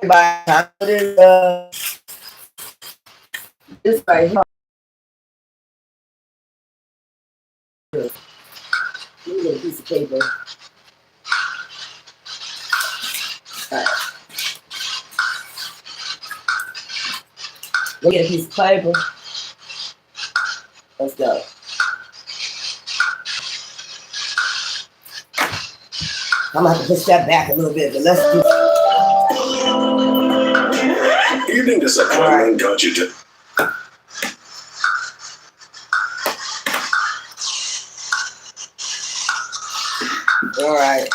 By the time this right here. Let me get a piece of paper. All right. Let me get a piece of paper. Let's go. I'm gonna have to push that back a little bit, but let's do. Evening disappointment got you to. All right.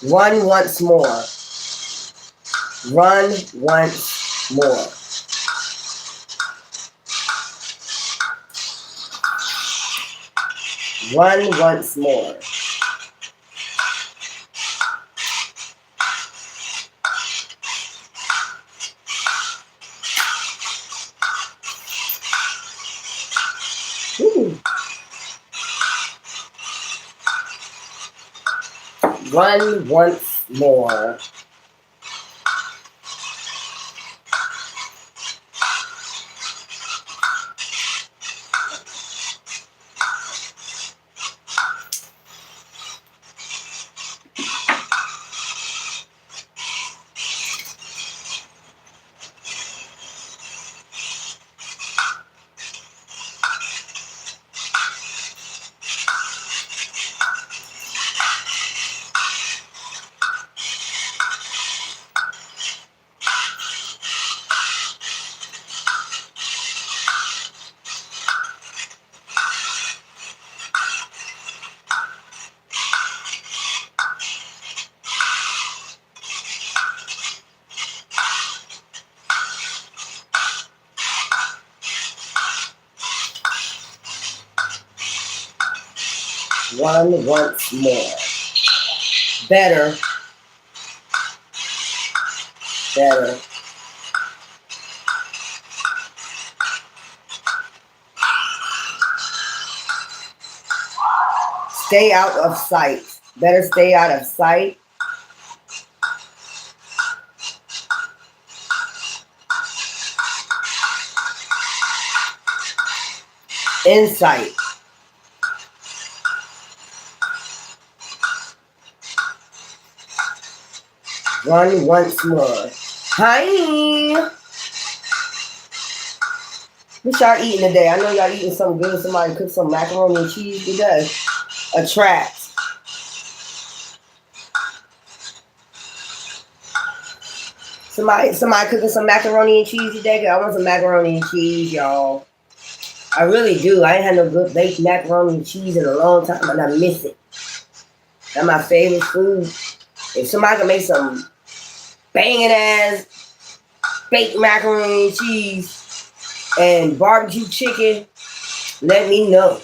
Run once more. Run once more. Run once more. Ooh. Run once more. Run once more. Better. Better. Stay out of sight. Better stay out of sight. Insight. Run once more. Hi. What y'all eating today? I know y'all eating something good. Somebody cooked some macaroni and cheese today. Attract. Somebody cooking some macaroni and cheese today. I want some macaroni and cheese, y'all. I really do. I ain't had no good baked macaroni and cheese in a long time, and I miss it. That's my favorite food. If somebody can make some banging ass baked macaroni and cheese and barbecue chicken, let me know.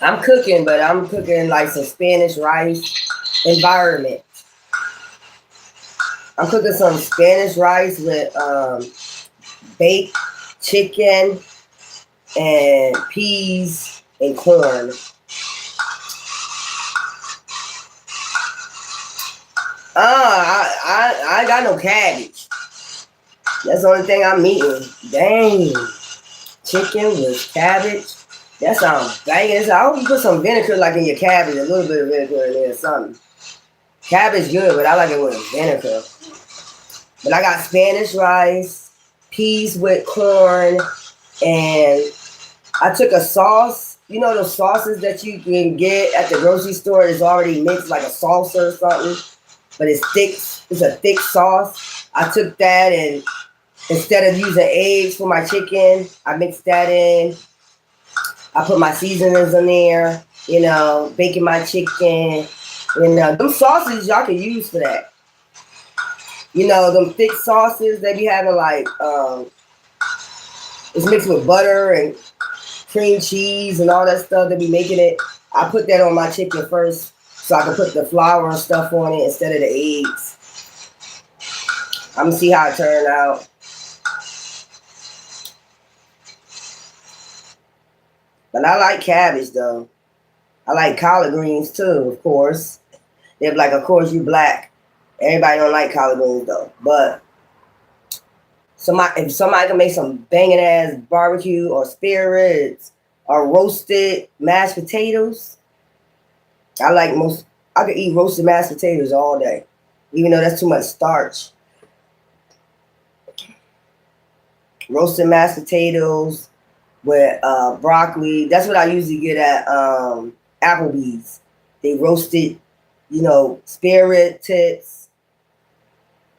I'm cooking, but I'm cooking like some Spanish rice environment. I'm cooking some Spanish rice with baked chicken and peas and corn. I ain't got no cabbage. That's the only thing I'm eating. Dang. Chicken with cabbage. That sounds banging. I hope you put some vinegar like in your cabbage, a little bit of vinegar in there or something. Cabbage good, but I like it with vinegar. But I got Spanish rice, peas with corn, and I took a sauce. You know those sauces that you can get at the grocery store? It's already mixed like a salsa or something, but it's thick. It's a thick sauce. I took that, and instead of using eggs for my chicken, I mixed that in. I put my seasonings in there, baking my chicken. Them sauces y'all can use for that. Them thick sauces they be having like, it's mixed with butter and cream cheese and all that stuff. They be making it. I put that on my chicken first so I can put the flour and stuff on it instead of the eggs. I'm gonna see how it turned out. But I like cabbage though. I like collard greens too, of course. They're like, of course you black. Everybody don't like collard greens though. But if somebody can make some banging ass barbecue or spare ribs or roasted mashed potatoes, I could eat roasted mashed potatoes all day, even though that's too much starch. Roasted mashed potatoes with broccoli. That's what I usually get at Applebee's. They roasted, spare rib tips,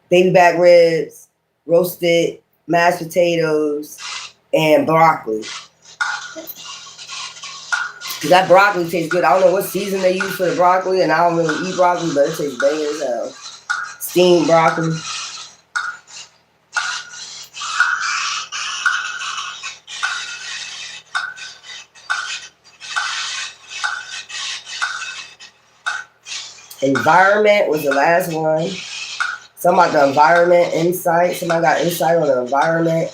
baby back ribs, roasted mashed potatoes, and broccoli. Cause that broccoli tastes good. I don't know what season they use for the broccoli, and I don't really eat broccoli, but it tastes banging as hell. Steamed broccoli. Environment was the last one. Something about the environment, insight. Somebody got insight on the environment.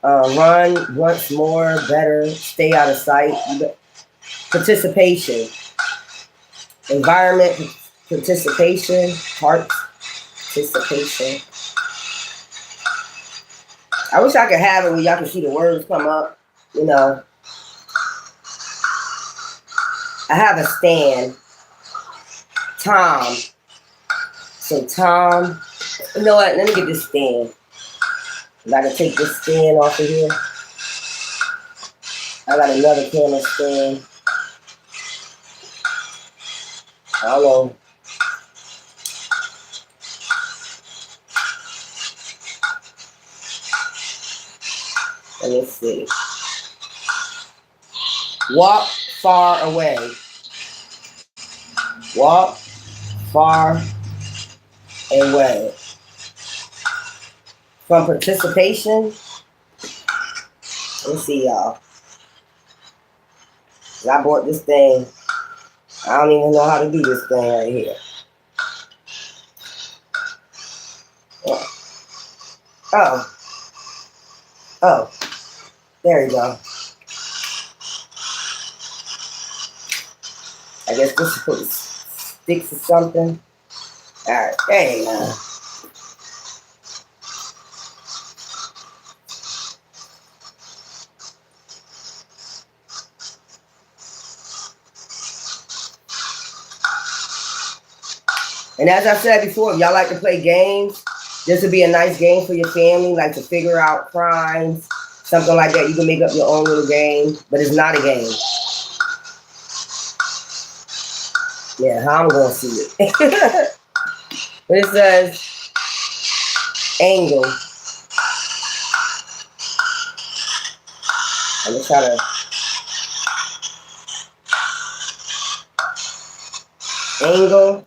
Run once more, better, stay out of sight. Participation. Environment, participation, heart, participation. I wish I could have it where y'all can see the words come up. I have a stand. Tom. So Tom, you know what? Let me get this stand. I gotta take this stand off of here. I got another camera stand. I don't know. Let me see. Walk far away. Walk far away. From participation. Let's see, y'all. I bought this thing. I don't even know how to do this thing right here. Oh. There you go. I guess this is supposed to stick to something. Alright, there you go. And as I said before, if y'all like to play games, this would be a nice game for your family, like to figure out crimes, something like that. You can make up your own little game, but it's not a game. Yeah, how I'm going to see it. But it says angle. I'm going to try to... Angle.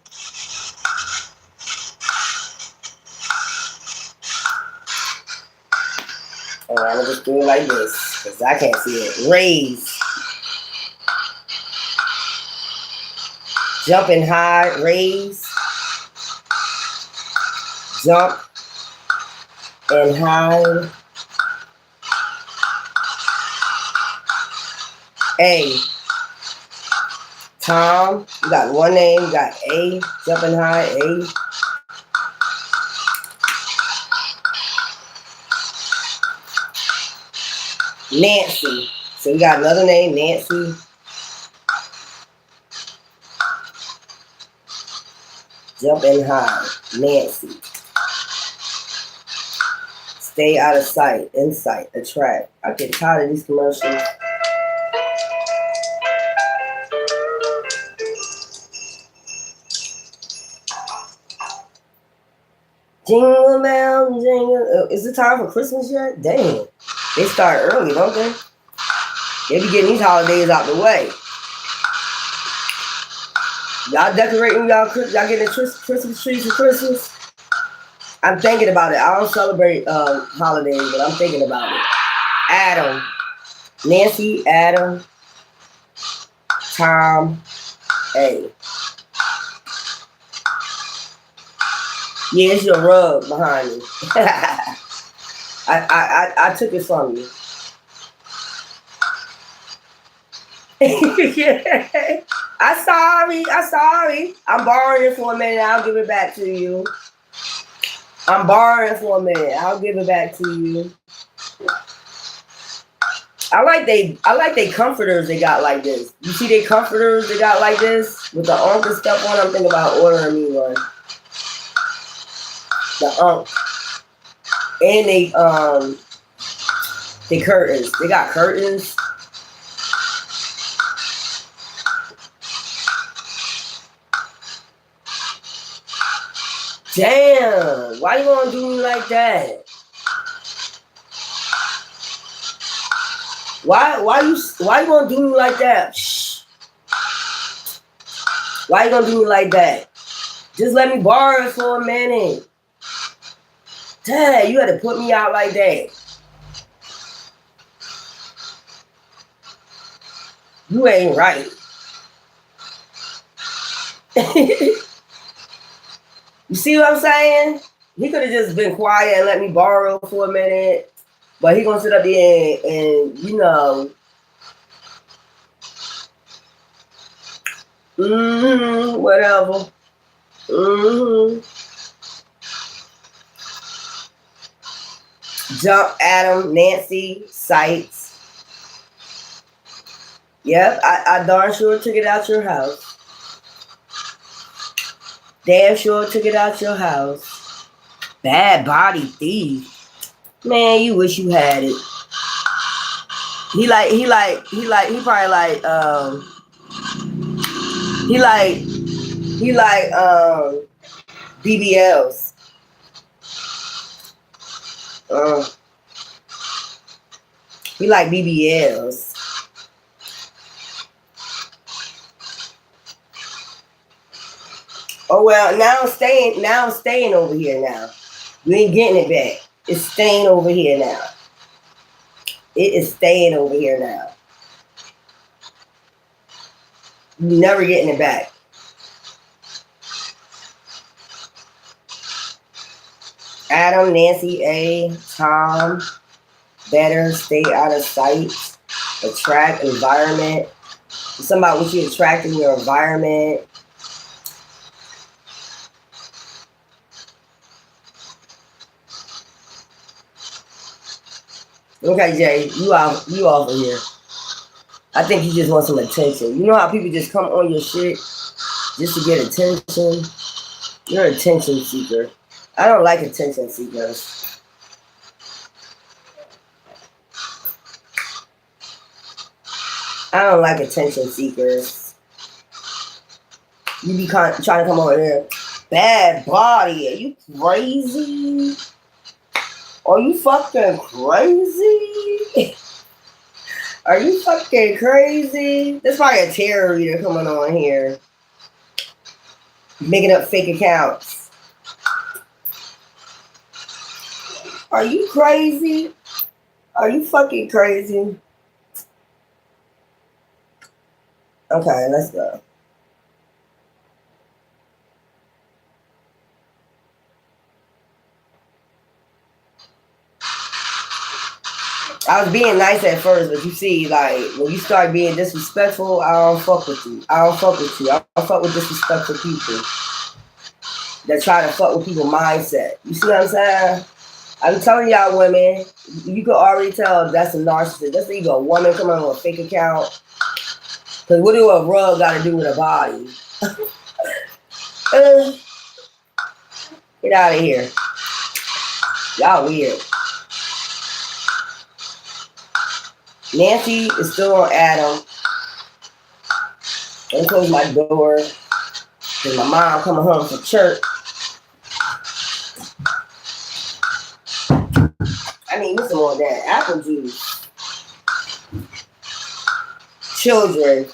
Alright, I'm going to just do it like this, because I can't see it. Raise. Jump and hide, raise. Jump and hide. A. Tom, you got one name, you got A. Jump and hide, A. Nancy. So you got another name, Nancy. Jump and hide, Nancy. Stay out of sight, insight, attract. I get tired of these commercials. Jingle bell, jingle. Is it time for Christmas yet? Damn. They start early, don't they? They be getting these holidays out the way. Y'all decorating y'all getting Christmas trees for Christmas? I'm thinking about it. I don't celebrate holidays, but I'm thinking about it. Adam. Nancy, Adam, Tom, A. Yeah, it's your rug behind me. I took it from you. Yeah. I'm sorry. I'm borrowing it for a minute. I'll give it back to you. I'm borrowing it for a minute. I'll give it back to you. I like they comforters they got like this. You see they comforters they got like this with the unk and stuff on. I'm thinking about ordering me one. The unk. And they curtains. They got curtains. Damn, why you gonna do me like that? Why you gonna do me like that? Shh. Why you gonna do me like that? Just let me borrow it for a minute. Dad, you had to put me out like that. You ain't right. You see what I'm saying? He could have just been quiet and let me borrow for a minute. But he gonna sit up there and you know, whatever. Jump, Adam, Nancy, Sights. Yep, I darn sure took it out your house. Damn sure took it out your house. Bad body thief. Man, you wish you had it. He probably like BBLs. He like BBLs. Oh well, now I'm staying over here now. You ain't getting it back. It's staying over here now. It is staying over here now. You're never getting it back. Adam, Nancy, A, Tom, better stay out of sight. Attract environment. It's about what you attract in your environment. Okay, Jay, you off of here. I think you just want some attention. You know how people just come on your shit just to get attention? You're an attention seeker. I don't like attention seekers. I don't like attention seekers. You be trying to come over here. Bad body. Are you crazy? Are you fucking crazy? Are you fucking crazy? There's probably a terror reader coming on here. Making up fake accounts. Are you crazy? Are you fucking crazy? Okay, let's go. I was being nice at first, but you see, like, when you start being disrespectful, I don't fuck with you. I don't fuck with you. I don't fuck with disrespectful people that try to fuck with people's mindset. You see what I'm saying? I'm telling y'all women, you can already tell that's a narcissist. That's either a woman coming on a fake account. Because what do a rug got to do with a body? Get out of here. Y'all weird. Nancy is still on Adam. Don't close my door. Because my mom coming home from church. I need me some more of that apple juice. Children.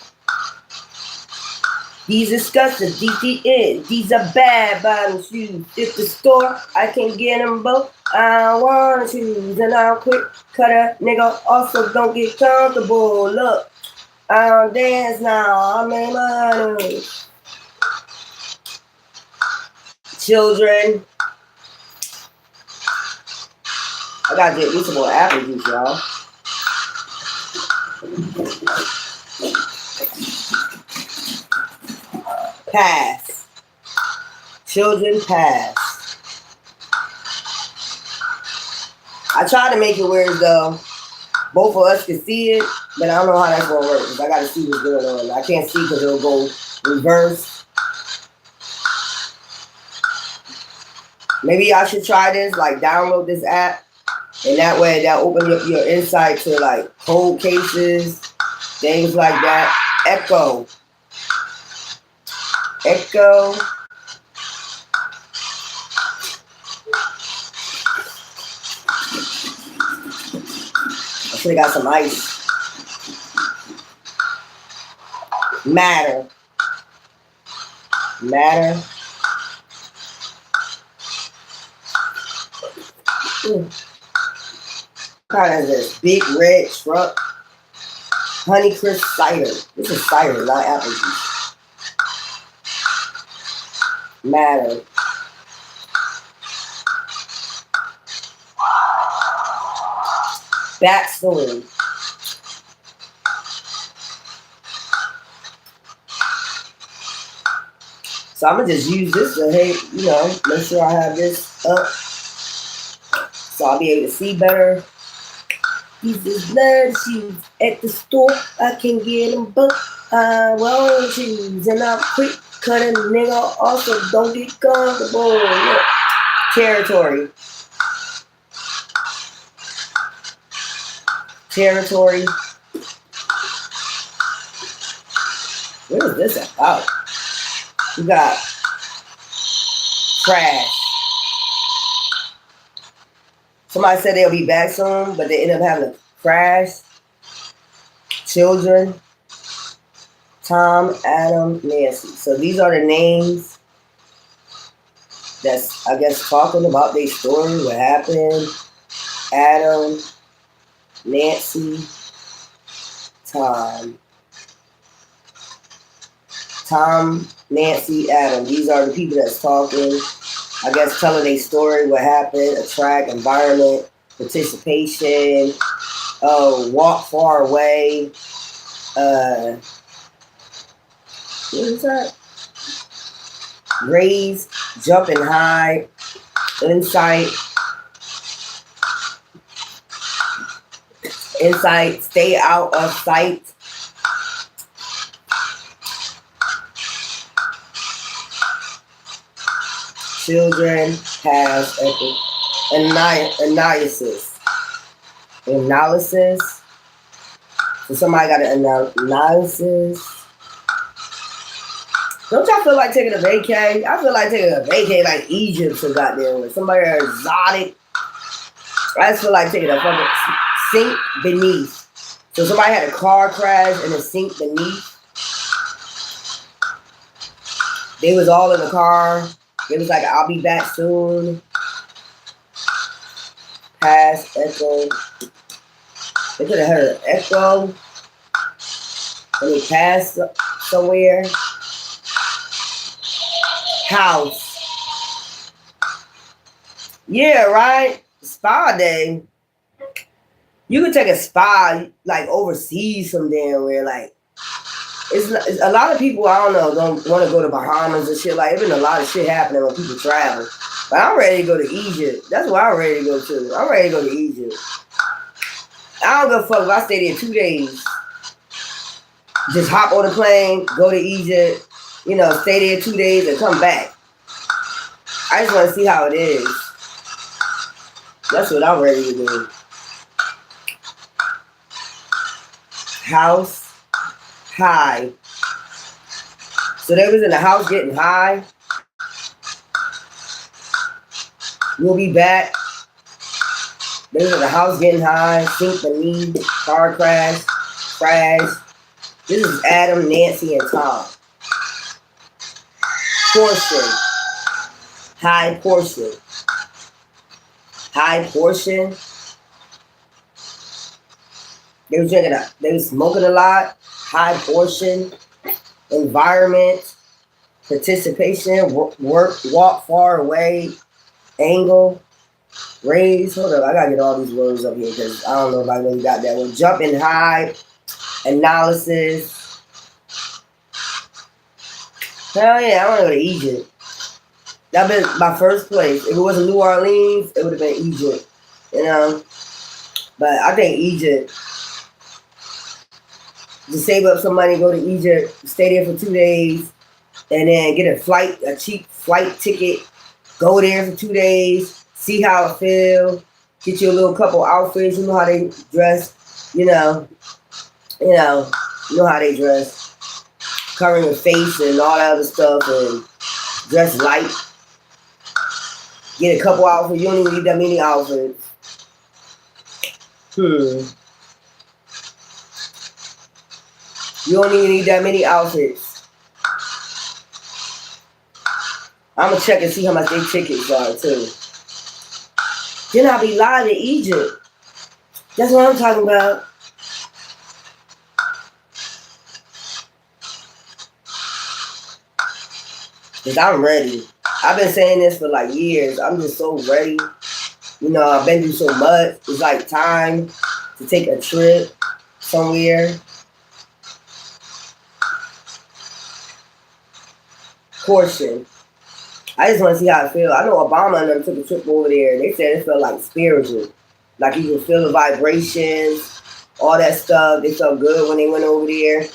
These disgusting, these are bad bottom shoes. If the store, I can get them both. I don't want to choose, and I'll quit. Cut a nigga also don't get comfortable. Look, I don't dance now, I make money. Children. I gotta get me some more apple juice, y'all. Pass. Children pass. I tried to make it where though both of us can see it, but I don't know how that's gonna work because I gotta see what's going on. I can't see because it'll go reverse. Maybe I should try this, like download this app, and that way that open up your insight to like cold cases, things like that. Echo. Echo. I should have got some ice. Matter. Matter. What kind is this? Big red truck. Honeycrisp cider. This is cider, not apple juice. Matter. Backstory. So I'm gonna just use this to, hey, you know, make sure I have this up so I'll be able to see better. These is blood shoes at the store. I can get them, but I won't choose. And I'm quick cutting nigga. Also, don't get comfortable. Yeah. Territory. Territory. What is this about? We got trash. Somebody said they'll be back soon, but they end up having a crash. Children. Tom, Adam, Nancy. So these are the names that's, I guess, talking about their story, what happened. Adam, Nancy, Tom. Tom, Nancy, Adam. These are the people that's talking. I guess telling their story, what happened, attract, environment, participation, walk far away. What is that? Raise, jump and hide, insight, stay out of sight. Children, past, analysis. Analysis. So somebody got an analysis. Don't y'all feel like taking a vacay? I feel like taking a vacay like Egypt or goddamn with somebody exotic. I just feel like taking a fucking sink beneath. So somebody had a car crash and a sink beneath. They was all in the car. It was like, I'll be back soon. Past, echo. They could have heard an echo. When they passed somewhere. House. Yeah, right? Spa day. You could take a spa, like, overseas from there where, like, it's a lot of people, I don't know, don't want to go to Bahamas and shit. Like, there's been a lot of shit happening when people travel. But I'm ready to go to Egypt. That's what I'm ready to go to. I'm ready to go to Egypt. I don't give a fuck if I stay there 2 days. Just hop on the plane, go to Egypt, you know, stay there 2 days and come back. I just want to see how it is. That's what I'm ready to do. House. High. So they was in the house getting high. We'll be back. They was in the house getting high. Sink beneath. Car crash. Crash. This is Adam, Nancy, and Tom. Portion. High portion. High portion. They was drinking. They was smoking a lot. High portion, environment, participation, work, walk far away, angle, raise. Hold up, I gotta get all these words up here because I don't know if I really got that one. Jump and hide, analysis, Hell yeah, I want to go to Egypt. That been my first place. If it wasn't New Orleans, it would have been Egypt. You know, but I think Egypt. Just save up some money, go to Egypt, stay there for 2 days, and then get a cheap flight ticket. Go there for 2 days, see how it feels. Get you a little couple outfits. You know how they dress. You know how they dress, covering your face and all that other stuff, and dress light. Get a couple outfits. You don't even need that many outfits. You don't even need that many outfits. I'm gonna check and see how much their tickets are too. Then I'll be live in Egypt. That's what I'm talking about. Cause I'm ready. I've been saying this for like years. I'm just so ready. You know, I've been through so much. It's like time to take a trip somewhere. Portion. I just want to see how it feels. I know Obama and them took a trip over there. They said it felt like spiritual. Like you could feel the vibrations, all that stuff. They felt good when they went over there.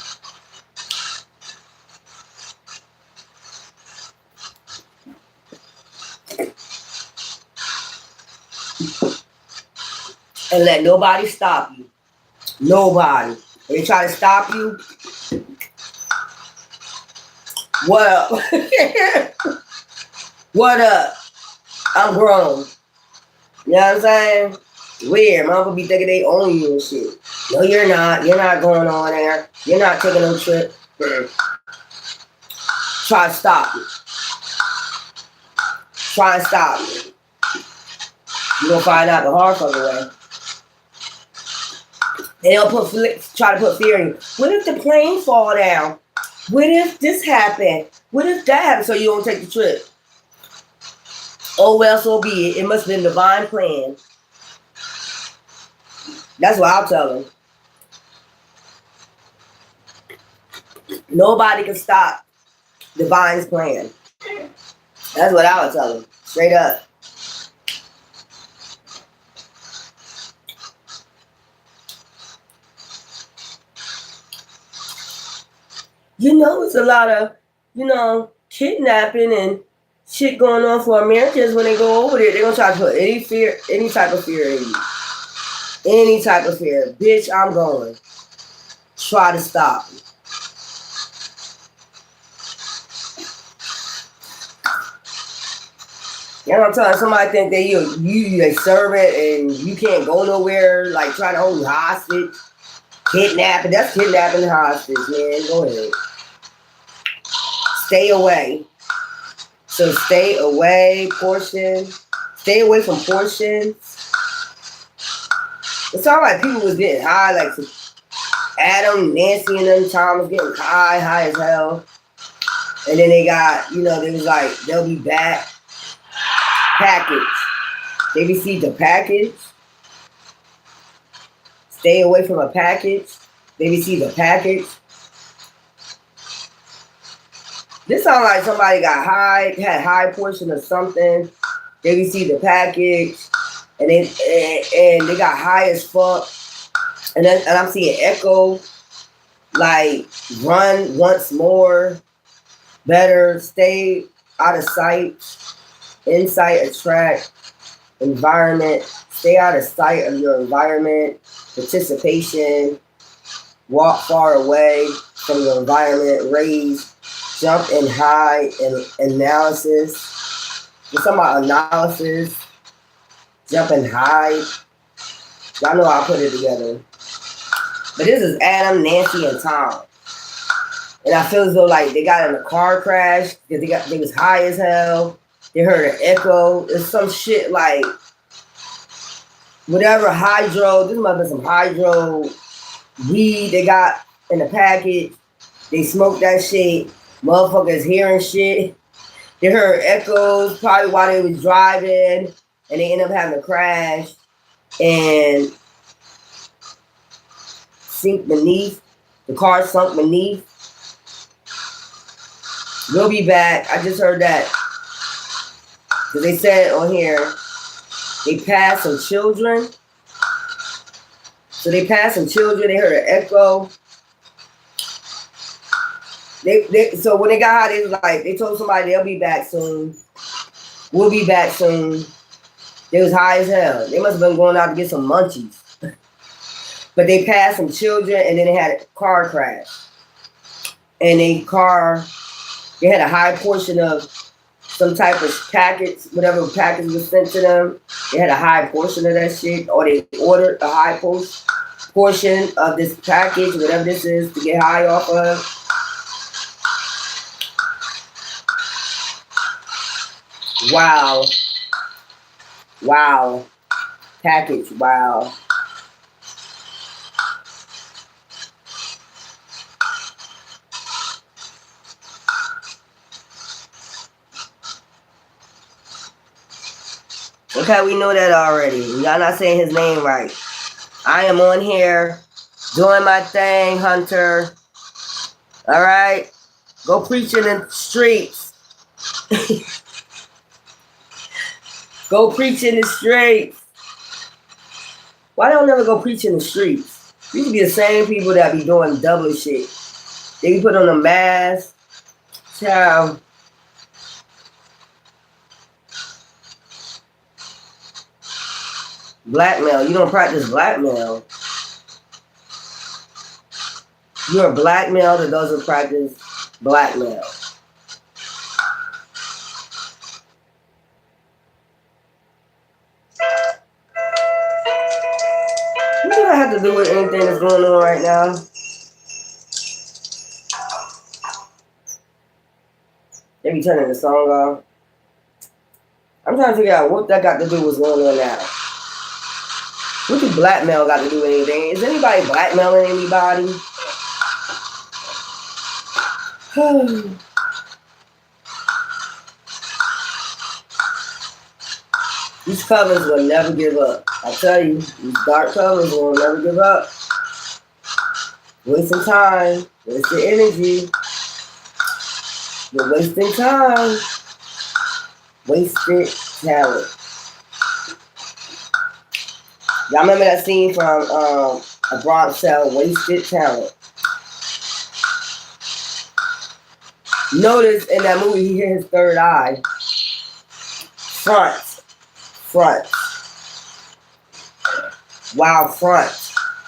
And let nobody stop you. Nobody. If they try to stop you, what up? What up? I'm grown. You know what I'm saying? Weird. Mama be thinking they own you and shit. No, you're not. You're not going on there. You're not taking no trip. Try to stop me. Try and stop me. You're going to find out the hard fucking way. They'll try to put fear in you. What if the plane fall down? What if this happened? What if that happened? So you don't take the trip? Oh, well, so be it. It must have been divine plan. That's what I'll tell them. Nobody can stop divine's plan. That's what I would tell them. Straight up. You know, it's a lot of, kidnapping and shit going on for Americans when they go over there. They're going to try to put any type of fear in you. Any type of fear. Bitch, I'm going. Try to stop me. You know what I'm telling somebody think that you a servant and you can't go nowhere, like trying to hold you hostage. Kidnapping. That's kidnapping and hostage, man. Go ahead. Stay away. So stay away, portion. Stay away from portions. It sounded like people was getting high, like Adam, Nancy, and them Tom was getting high as hell. And then they got, they was like, they'll be back. Package. They received a package. Stay away from a package. They received a package. This sounds like somebody got high, had high portion of something. They received a package, and they got high as fuck. And I'm seeing echo, like run once more, better, stay out of sight, insight attract, environment, stay out of sight of your environment, participation, walk far away from your environment, raise. Jump in high and analysis. We're talking about analysis. Jump in high. Y'all know I put it together. But this is Adam, Nancy, and Tom. And I feel as though like they got in a car crash because they was high as hell. They heard an echo. It's some shit like whatever hydro. This must be some hydro weed they got in the package. They smoked that shit. Motherfuckers hearing shit. They heard echoes probably while they was driving, and they ended up having a crash and sink beneath. The car sunk beneath. We'll be back. I just heard that. Because they said on here, they passed some children. So they passed some children. They heard an echo. So when they got high, they was like, they told somebody they'll be back soon. We'll be back soon. They was high as hell. They must have been going out to get some munchies. But they passed some children, and then they had a car crash. And they had a high portion of some type of packets, whatever package was sent to them. They had a high portion of that shit, or they ordered a high portion of this package, whatever this is, to get high off of. Wow. Wow. Package. Wow. Okay, we know that already. Y'all not saying his name right. I am on here doing my thing, Hunter. All right? Go preach in the streets. Go preach in the streets. Why don't never go preach in the streets? These be the same people that be doing double shit. They be put on a mask. Child. Blackmail. You don't practice blackmail. You're a blackmail that doesn't practice blackmail. What do I have to do with anything that's going on right now? They be turning the song off. I'm trying to figure out what that got to do with what's going on now. What do blackmail got to do with anything? Is anybody blackmailing anybody? These covers will never give up. I tell you, these dark covers will never give up. Wasting time, wasting energy. You're wasting time. Wasted talent. Y'all remember that scene from a Bronx Tale, Wasted Talent? Notice in that movie he hit his third eye. Front. Wow, front.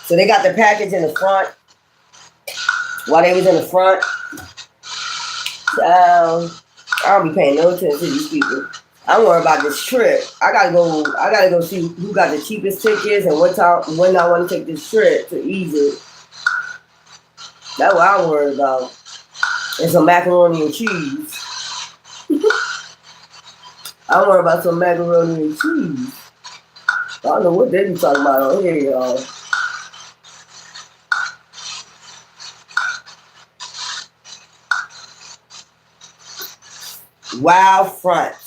So they got the package in the front. While they was in the front. I don't be paying no attention to these people. I'm worried about this trip. I gotta go see who got the cheapest tickets and when I want to take this trip to Egypt. That's what I'm worried about. And some macaroni and cheese. I'm worried about some macaroni and cheese. I don't know what they be talking about on here, y'all. Wild fronts.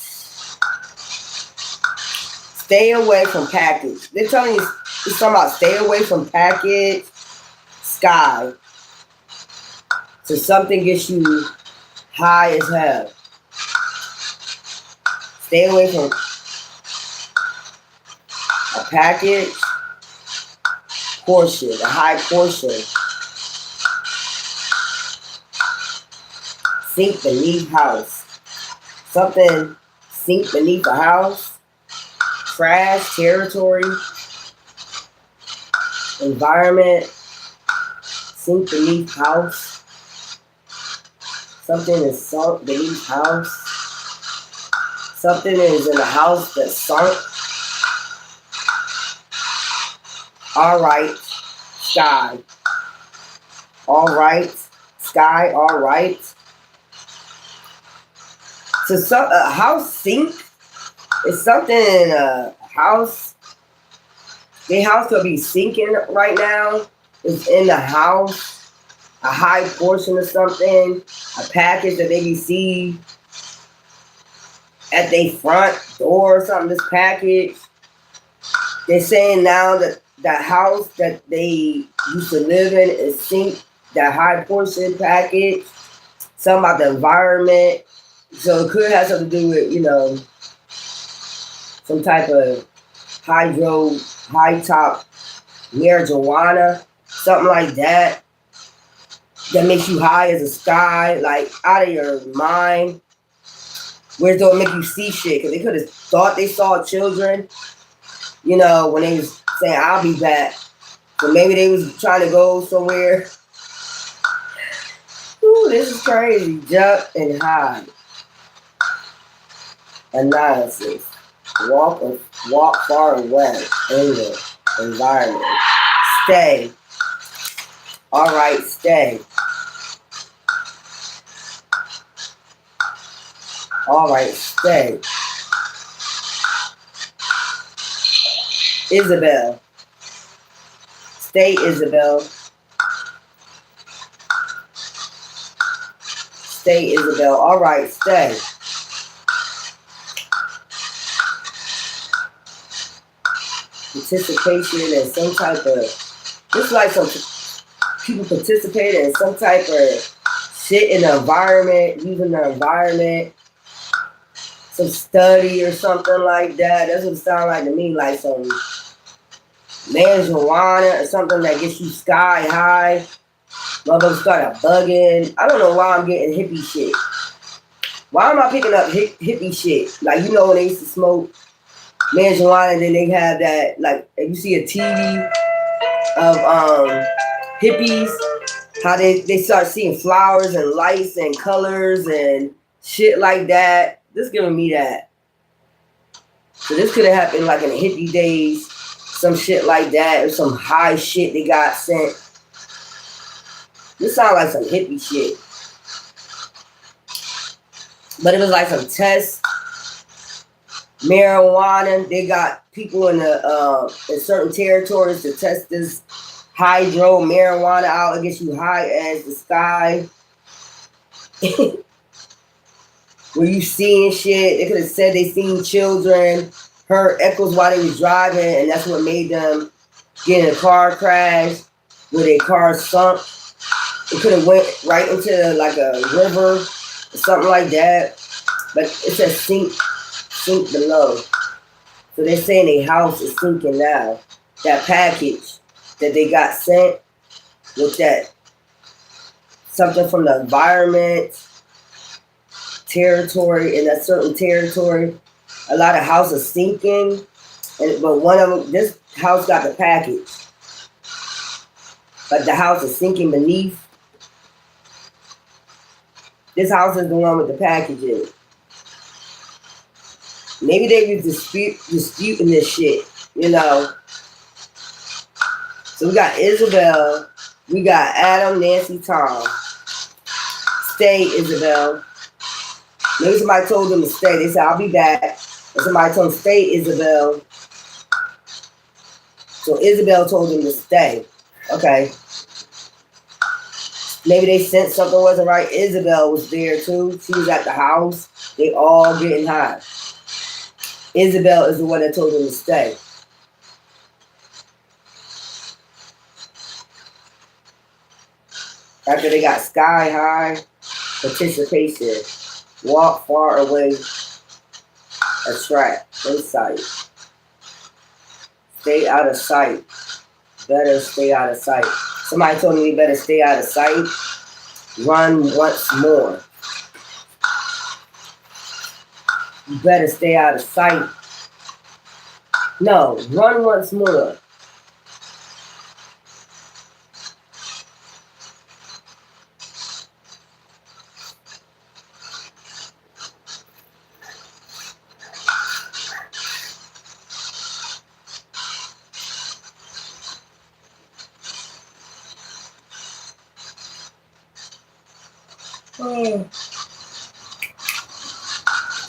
Stay away from package. They're telling you, it's talking about stay away from package, sky. So something gets you high as hell. Stay away from a package, portion, a high portion. Sink beneath house. Something sink beneath a house. Trash, territory, environment, sink beneath house. Something is sunk beneath house. Something is in a house that's sunk. All right, sky. All right, sky. All right. So a house sink. It's something in a house. The house could be sinking right now. It's in the house. A high portion of something. A package that they receive at their front door or something. This package. They're saying now that the house that they used to live in is sink. That high portion package. something about the environment. So it could have something to do with, some type of high top marijuana, something like that. That makes you high as a sky, like out of your mind. Where it don't make you see shit, because they could have thought they saw children, when they was saying, I'll be back. So maybe they was trying to go somewhere. Ooh, this is crazy. Jump and hide. Analysis. Walk far away in the environment. Stay. Alright, stay. Alright, stay. Isabel. Stay, Isabel. Stay, Isabel. Alright, stay. Participation in some type of, just like some people participating in some type of shit in the environment, using the environment, some study or something like that. That's what it sounds like to me, like some marijuana or something that gets you sky high. Motherfuckers start bugging. I don't know why I'm getting hippie shit. Why am I picking up hippie shit? Like, when they used to smoke marijuana, and then they have that, like, if you see a TV of hippies, how they start seeing flowers and lights and colors and shit like that. This giving me that. So this could have happened like in the hippie days, some shit like that, or some high shit they got sent. This sounds like some hippie shit. But it was like some test marijuana. They got people in certain territories to test this hydro marijuana out. It gets you high as the sky. Were you seeing shit? They could have said they seen children, heard echoes while they was driving, and that's what made them get in a car crash where their car sunk. It could have went right into like a river or something like that. But it says sink below. So they're saying their house is sinking now. That package that they got sent with that something from the environment, territory, in that certain territory, a lot of houses sinking, but one of them, this house got the package, but the house is sinking beneath. This house is the one with the package in it. Maybe they was disputing this shit, So we got Isabel, we got Adam, Nancy, Tom. Stay, Isabel. Maybe somebody told them to stay. They said, I'll be back. And somebody told them, stay, Isabel. So Isabel told them to stay. Okay. Maybe they sensed something wasn't right. Isabel was there too. She was at the house. They all getting high. Isabel is the one that told them to stay. After they got sky high, participation. Walk far away, attract, insight. Stay out of sight. Better stay out of sight. Somebody told me we better stay out of sight. Run once more. You better stay out of sight. No, run once more.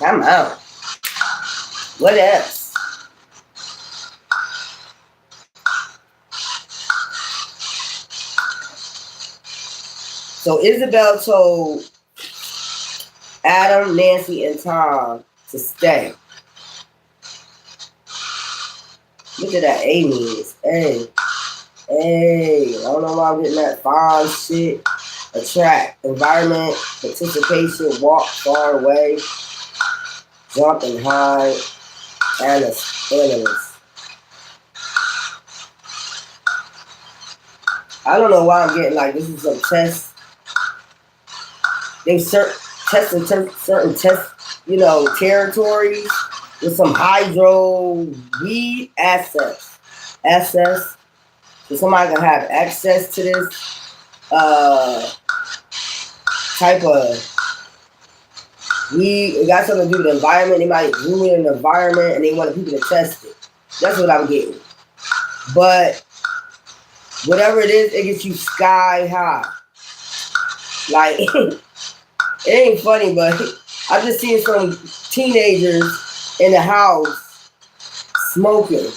I'm out. What else? So Isabel told Adam, Nancy, and Tom to stay. Look at that aliens. Hey. I don't know why I'm getting that fine shit. attract, environment, participation, walk far away, jump and hide, analyst. I don't know why I'm getting like this is some test. They testing certain test, territories with some hydro weed access. So somebody can have access to this type of weed. It got something to do with the environment. They might grew it in the environment and they want people to test it. That's what I'm getting. But whatever it is, it gets you sky high. Like, it ain't funny, but I just seen some teenagers in the house smoking.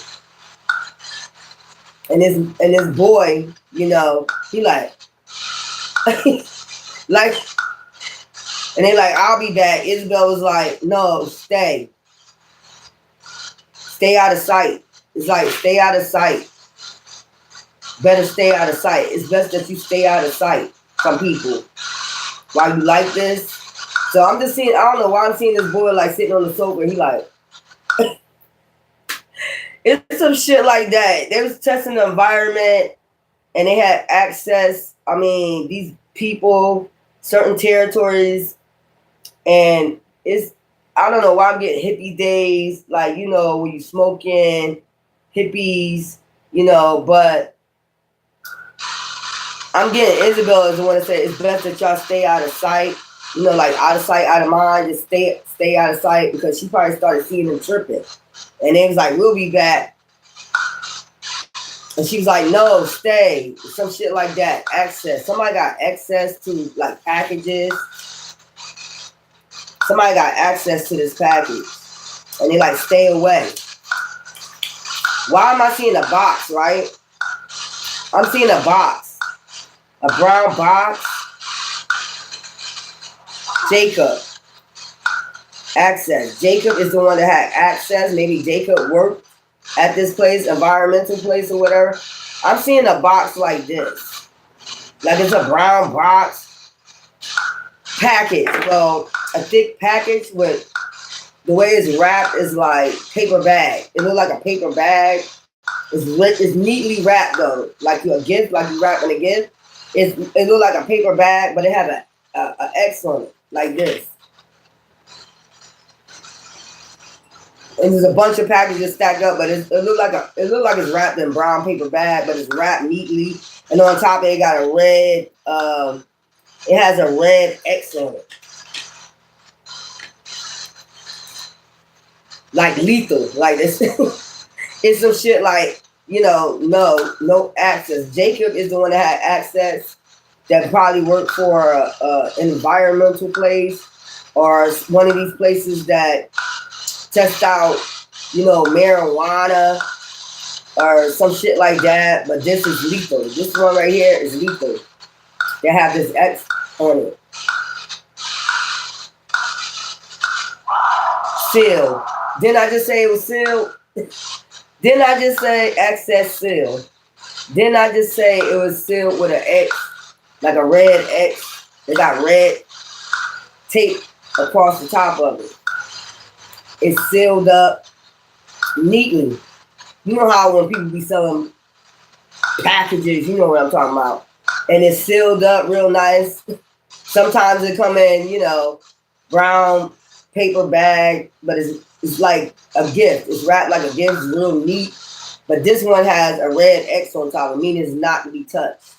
And this boy, he like, like, and they like, I'll be back. Isabel was like, no, stay out of sight. It's like, stay out of sight. Better stay out of sight. It's best that you stay out of sight. Some people, why you like this? So I'm just seeing. I don't know why I'm seeing this boy like sitting on the sofa. And he like, it's some shit like that. They was testing the environment, and they had access. I mean, these people, certain territories, and it's. I don't know why I'm getting hippie days, like when you smoking, hippies, but. I'm getting Isabel is the one that said it's best that y'all stay out of sight. Like out of sight, out of mind. Just stay out of sight because she probably started seeing them tripping. And they was like, we'll be back. And she was like, no, stay. Some shit like that. Access. Somebody got access to like packages. Somebody got access to this package. And they like, stay away. Why am I seeing a box, right? I'm seeing a box. A brown box. Jacob. Access. Jacob is the one that had access. Maybe Jacob worked at this place, environmental place or whatever. I'm seeing a box like this. Like it's a brown box. Package. Well, a thick package with the way it's wrapped is like paper bag. It looks like a paper bag. It's neatly wrapped though. Like a gift, like you wrapping a gift. It looks like a paper bag, but it has a X on it, like this. And there's a bunch of packages stacked up, but it looks like it's wrapped in brown paper bag, but it's wrapped neatly. And on top of it got a red. It has a red X on it, like lethal, like this. It's some shit like. No access. Jacob is the one that had access that probably worked for an environmental place or one of these places that test out, marijuana or some shit like that. But this is lethal. This one right here is lethal. They have this X on it. Seal. Didn't I just say it was sealed? Didn't I just say access sealed? Didn't I just say it was sealed with an X, like a red X? They got red tape across the top of it. It's sealed up neatly. You know how when people be selling packages, you know what I'm talking about. And it's sealed up real nice. Sometimes it come in, brown paper bag, but it's like a gift. It's wrapped like a gift. It's real neat. But this one has a red X on top. It means it's not to be touched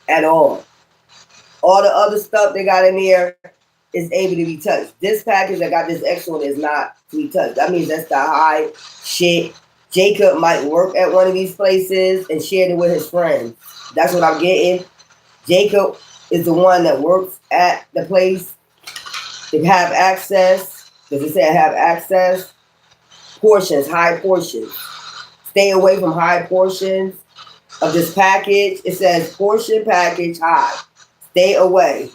at all. All the other stuff they got in there is able to be touched. This package that got this X on is not to be touched. That means that's the high shit. Jacob might work at one of these places and shared it with his friends. That's what I'm getting. Jacob is the one that works at the place. They have access. Does it say have access? Portions, high portions. Stay away from high portions of this package. It says portion package high. Stay away.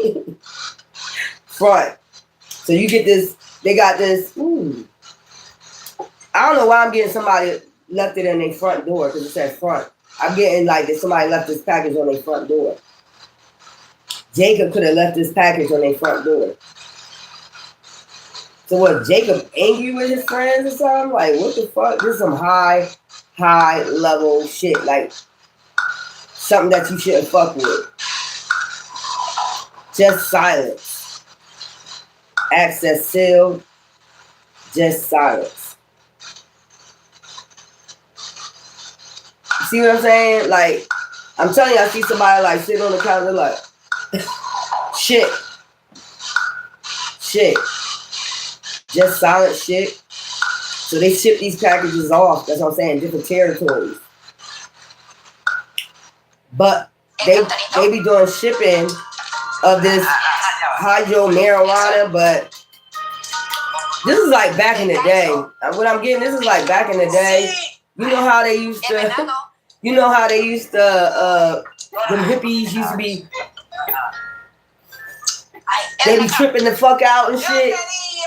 Front. So you get this, they got this, I don't know why I'm getting somebody left it in their front door because it says front. I'm getting like that somebody left this package on their front door. Jacob could have left this package on their front door. So what, Jacob angry with his friends or something? Like, what the fuck? This is some high level shit. Like, something that you shouldn't fuck with. Just silence. Access sealed. Just silence. You see what I'm saying? Like, I'm telling you, I see somebody like sitting on the counter like, shit. Just silent shit. So they ship these packages off, that's what I'm saying, different territories. But they be doing shipping of this hydro marijuana, but this is like back in the day. What I'm getting, this is like back in the day. You know how they used to, them hippies used to be, they be tripping the fuck out and shit.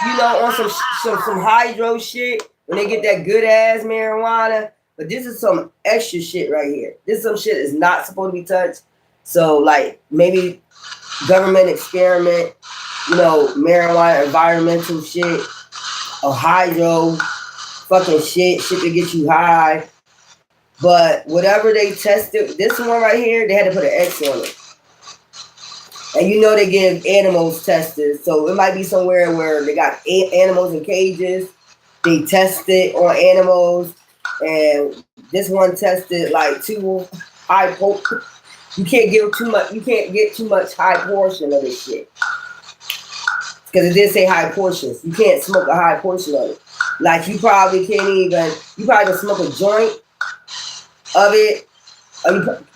You know, on some hydro shit when they get that good ass marijuana. But this is some extra shit right here. This is some shit that's not supposed to be touched. So like maybe government experiment, you know, marijuana, environmental shit, or hydro, fucking shit to get you high. But whatever they tested, this one right here, they had to put an X on it. And you know they give animals tested, so it might be somewhere where they got animals in cages. They test it on animals, and this one tested like too high. You can't get too much. You can't get too much high portion of this shit because it did say high portions. You can't smoke a high portion of it. Like you probably can't even. You probably can smoke a joint of it,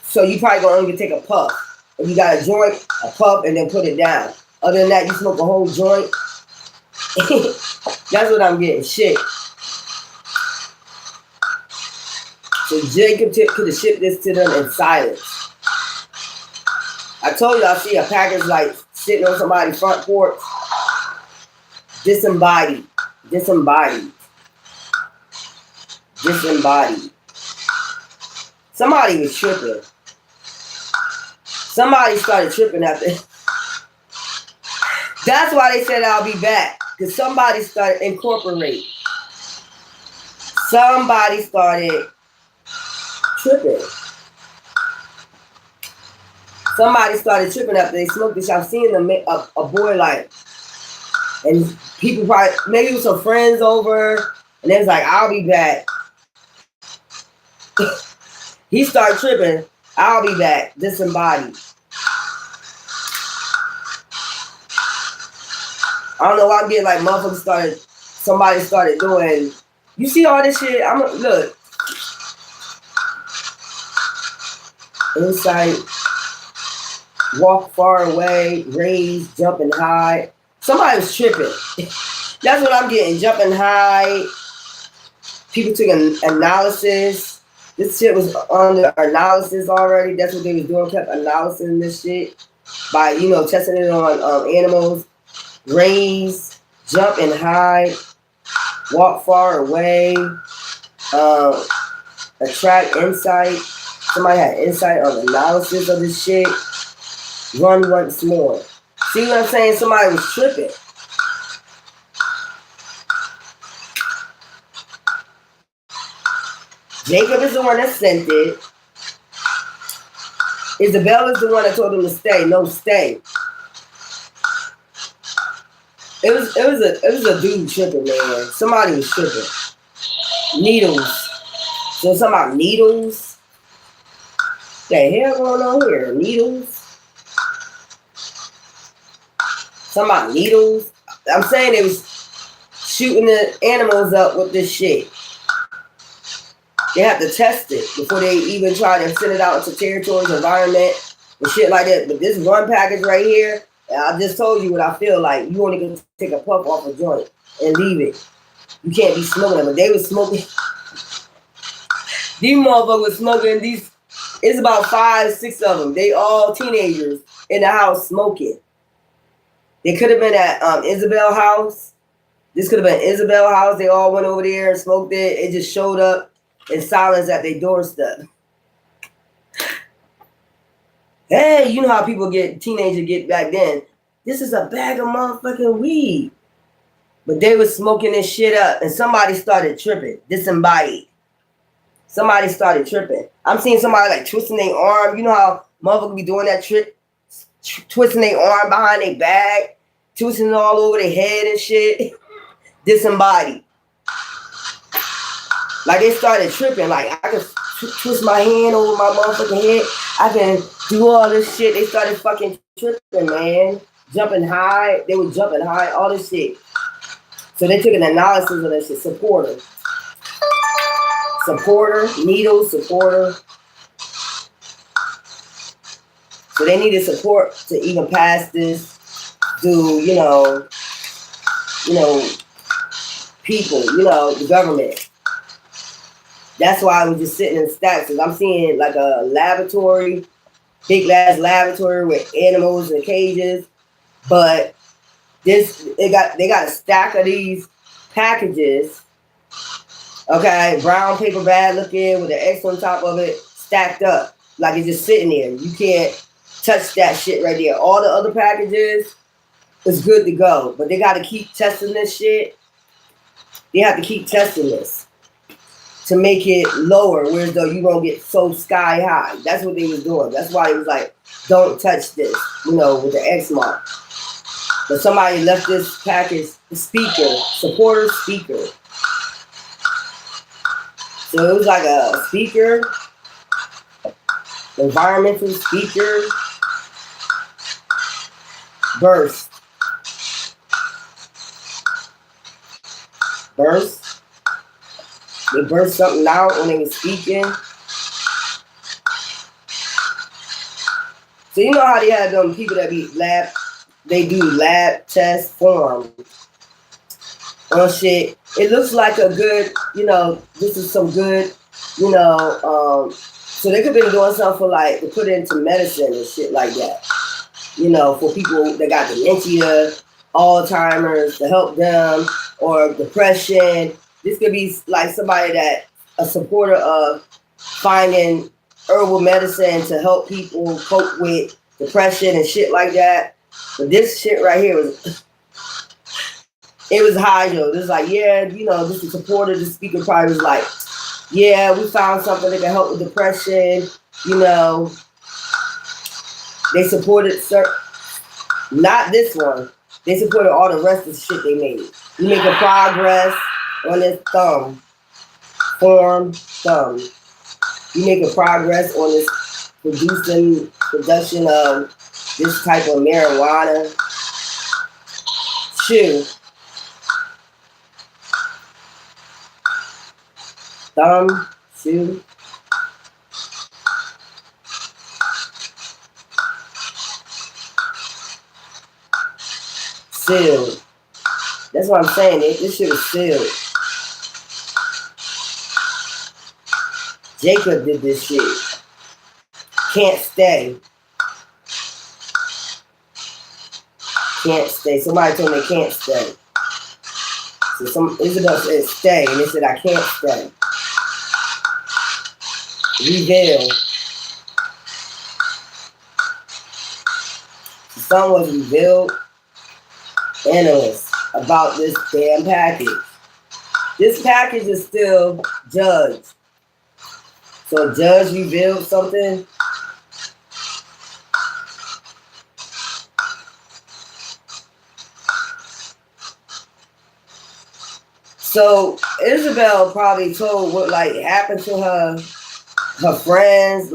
so you probably gonna only take a puff. If you got a joint, a puff, and then put it down. Other than that, you smoke a whole joint. That's what I'm getting. Shit. So Jacob could have shipped this to them in silence. I told you I see a package like sitting on somebody's front porch. Disembodied. Somebody was tripping. Somebody started tripping after. That's why they said I'll be back. Because somebody started incorporating. Somebody started tripping. Somebody started tripping after they smoked this. I've seen a boy like, and people probably, maybe with some friends over, and they was like, I'll be back. He started tripping. I'll be back. Disembodied. I don't know why I'm getting like motherfuckers somebody started doing. You see all this shit? Look. Insight. Walk far away. Raise. Jump and hide. Somebody was tripping. That's what I'm getting. Jumping high. People took an analysis. This shit was under analysis already. That's what they was doing. Kept analyzing this shit by, you know, testing it on animals. Raise, jump and hide, walk far away, attract insight. Somebody had insight on analysis of this shit. Run once more. See what I'm saying? Somebody was tripping. Jacob is the one that sent it. Isabel is the one that told him to stay. No, stay. It was a dude tripping, man. Somebody was tripping. Needles. So something about needles. What the hell going on here? Needles. Something about needles. I'm saying they was shooting the animals up with this shit. They have to test it before they even try to send it out into territories, environment, and shit like that. But this one package right here, I just told you what I feel like. You only can take a puff off a joint and leave it. You can't be smoking them. But they was smoking. These motherfuckers was smoking these. It's about 5, 6 of them. They all teenagers in the house smoking. They could have been at Isabel's house. This could have been Isabel's house. They all went over there and smoked it. It just showed up in silence at their doorstep. Hey, you know how teenagers get back then. This is a bag of motherfucking weed. But they was smoking this shit up and somebody started tripping. Disembodied. Somebody started tripping. I'm seeing somebody like twisting their arm. You know how motherfuckers be doing that trick? Twisting their arm behind their back. Twisting it all over their head and shit. Disembodied. Like they started tripping. Like I can twist my hand over my motherfucking head. I can do all this shit. They started fucking tripping, man. Jumping high. They were jumping high. All this shit. So they took an analysis of that shit. Supporter, needle supporter. So they needed support to even pass this. Do people, the government. That's why I was just sitting in stacks. Cause I'm seeing like a laboratory, big ass laboratory with animals in cages, but they got a stack of these packages, okay, brown paper bag looking with an X on top of it, stacked up like it's just sitting there. You can't touch that shit right there. All the other packages is good to go, but they got to keep testing this shit. They have to keep testing this to make it lower, whereas though you won't get so sky high. That's what they was doing. That's why it was like, don't touch this, with the X mark. But somebody left this package, the supporter speaker. So it was like a speaker, environmental speaker, burst. They burst something out when they were speaking. So you know how they have them people that they do lab test form on shit. It looks like a good, this is some good, so they could have been doing something for like, to put into medicine and shit like that. For people that got dementia, Alzheimer's, to help them, or depression. This could be like somebody a supporter of finding herbal medicine to help people cope with depression and shit like that. But this shit right here was hydro. This is like, this is supporter. The speaker probably was like, yeah, we found something that can help with depression. They supported, not this one. They supported all the rest of the shit they made. You making progress on this thumb. You making progress on this production of this type of marijuana. Shoe. Thumb, shoe. Sealed. That's what I'm saying. This shit is sealed. Jacob did this shit. Can't stay. Somebody told me they can't stay. So Isabel said stay, and they said I can't stay. Reveal. Some was revealed analysts about this damn package. This package is still judged. So a judge revealed something. So Isabel probably told what happened to her friends,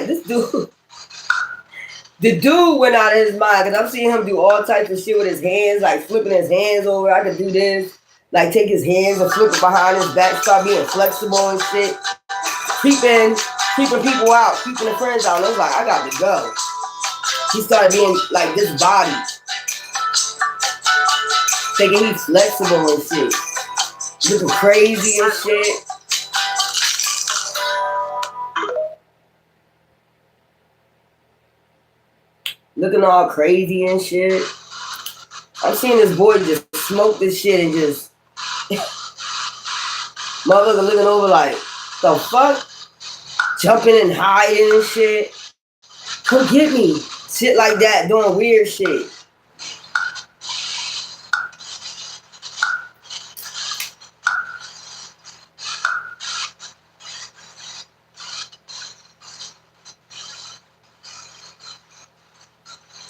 this dude. The dude went out of his mind because I'm seeing him do all types of shit with his hands, like flipping his hands over. I could do this, take his hands and flip it behind his back, start being flexible and shit. Keeping people out, keeping the friends out. And I was like, I got to go. He started being like this body, thinking he's flexible and shit, looking crazy and shit. Looking all crazy and shit. I'm seeing this boy just smoke this shit and just motherfucker looking over like, the fuck? Jumping and hiding and shit. come get me. Shit like that, doing weird shit.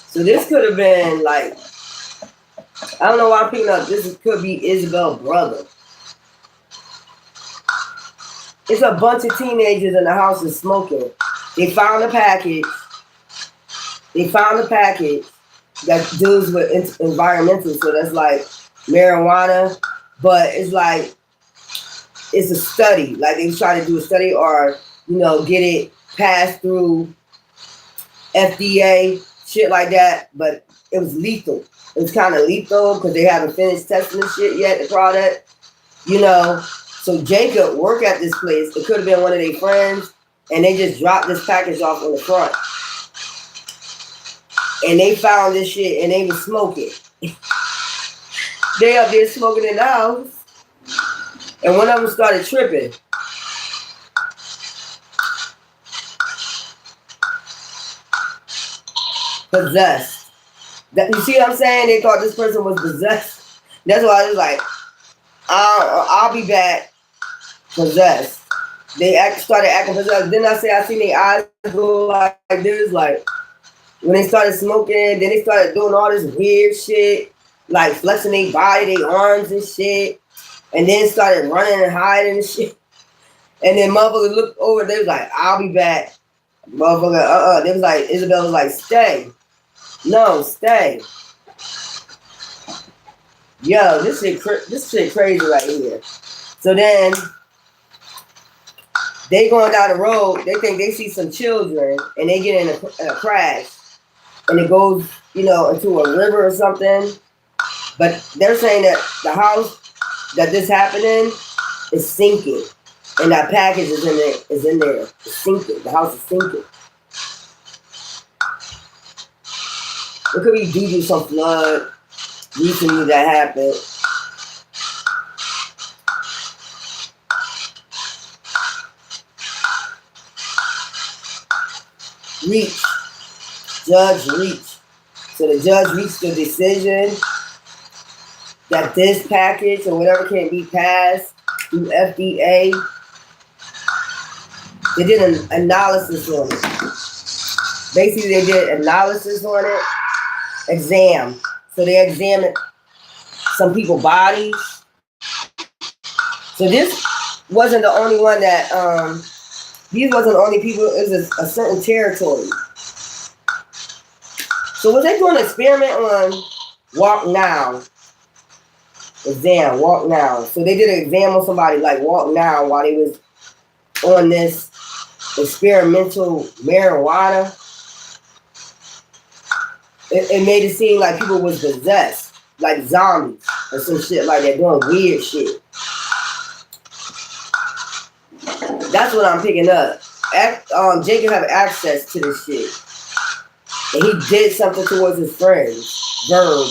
So this could have been like, I don't know why I'm picking up, this could be Isabel's brother. It's a bunch of teenagers in the house is smoking. They found a package. That deals with environmental, so that's like marijuana, but it's like, it's a study. Like they try to do a study or, get it passed through FDA, shit like that, but it was lethal. It was kind of lethal because they haven't finished testing the shit yet, the product, So Jacob worked at this place. It could have been one of their friends, and they just dropped this package off on the front. And they found this shit, and they was smoking. They up there smoking in the house, and one of them started tripping. Possessed. You see what I'm saying? They thought this person was possessed. That's why I was like, I'll be back. Possessed. They started acting possessed. Then I seen their eyes go like this, like when they started smoking. Then they started doing all this weird shit, like flexing their body, their arms and shit, and then started running and hiding and shit. And then motherfucker looked over. They was like, "I'll be back." Motherfucker, They was like, Isabel was like, "Stay." No, stay. Yo, this shit crazy right here. So then they going down the road. They think they see some children, and they get in a crash, and it goes, into a river or something. But they're saying that the house that this happened in is sinking, and that package is in there. It's sinking. The house is sinking. It could be due to some flood recently that happened. Judge reached. So the judge reached the decision that this package or whatever can be passed through FDA. They did an analysis on it. Basically, they did analysis on it. Exam. So they examined some people's bodies. So this wasn't the only one that, these wasn't the only people, it was a certain territory. So was they doing an experiment on walk now? Exam, walk now. So they did an exam on somebody like walk now while they was on this experimental marijuana. It made it seem like people was possessed, like zombies or some shit like that, doing weird shit. That's what I'm picking up. Jacob have access to this shit. And he did something towards his friends. Verb.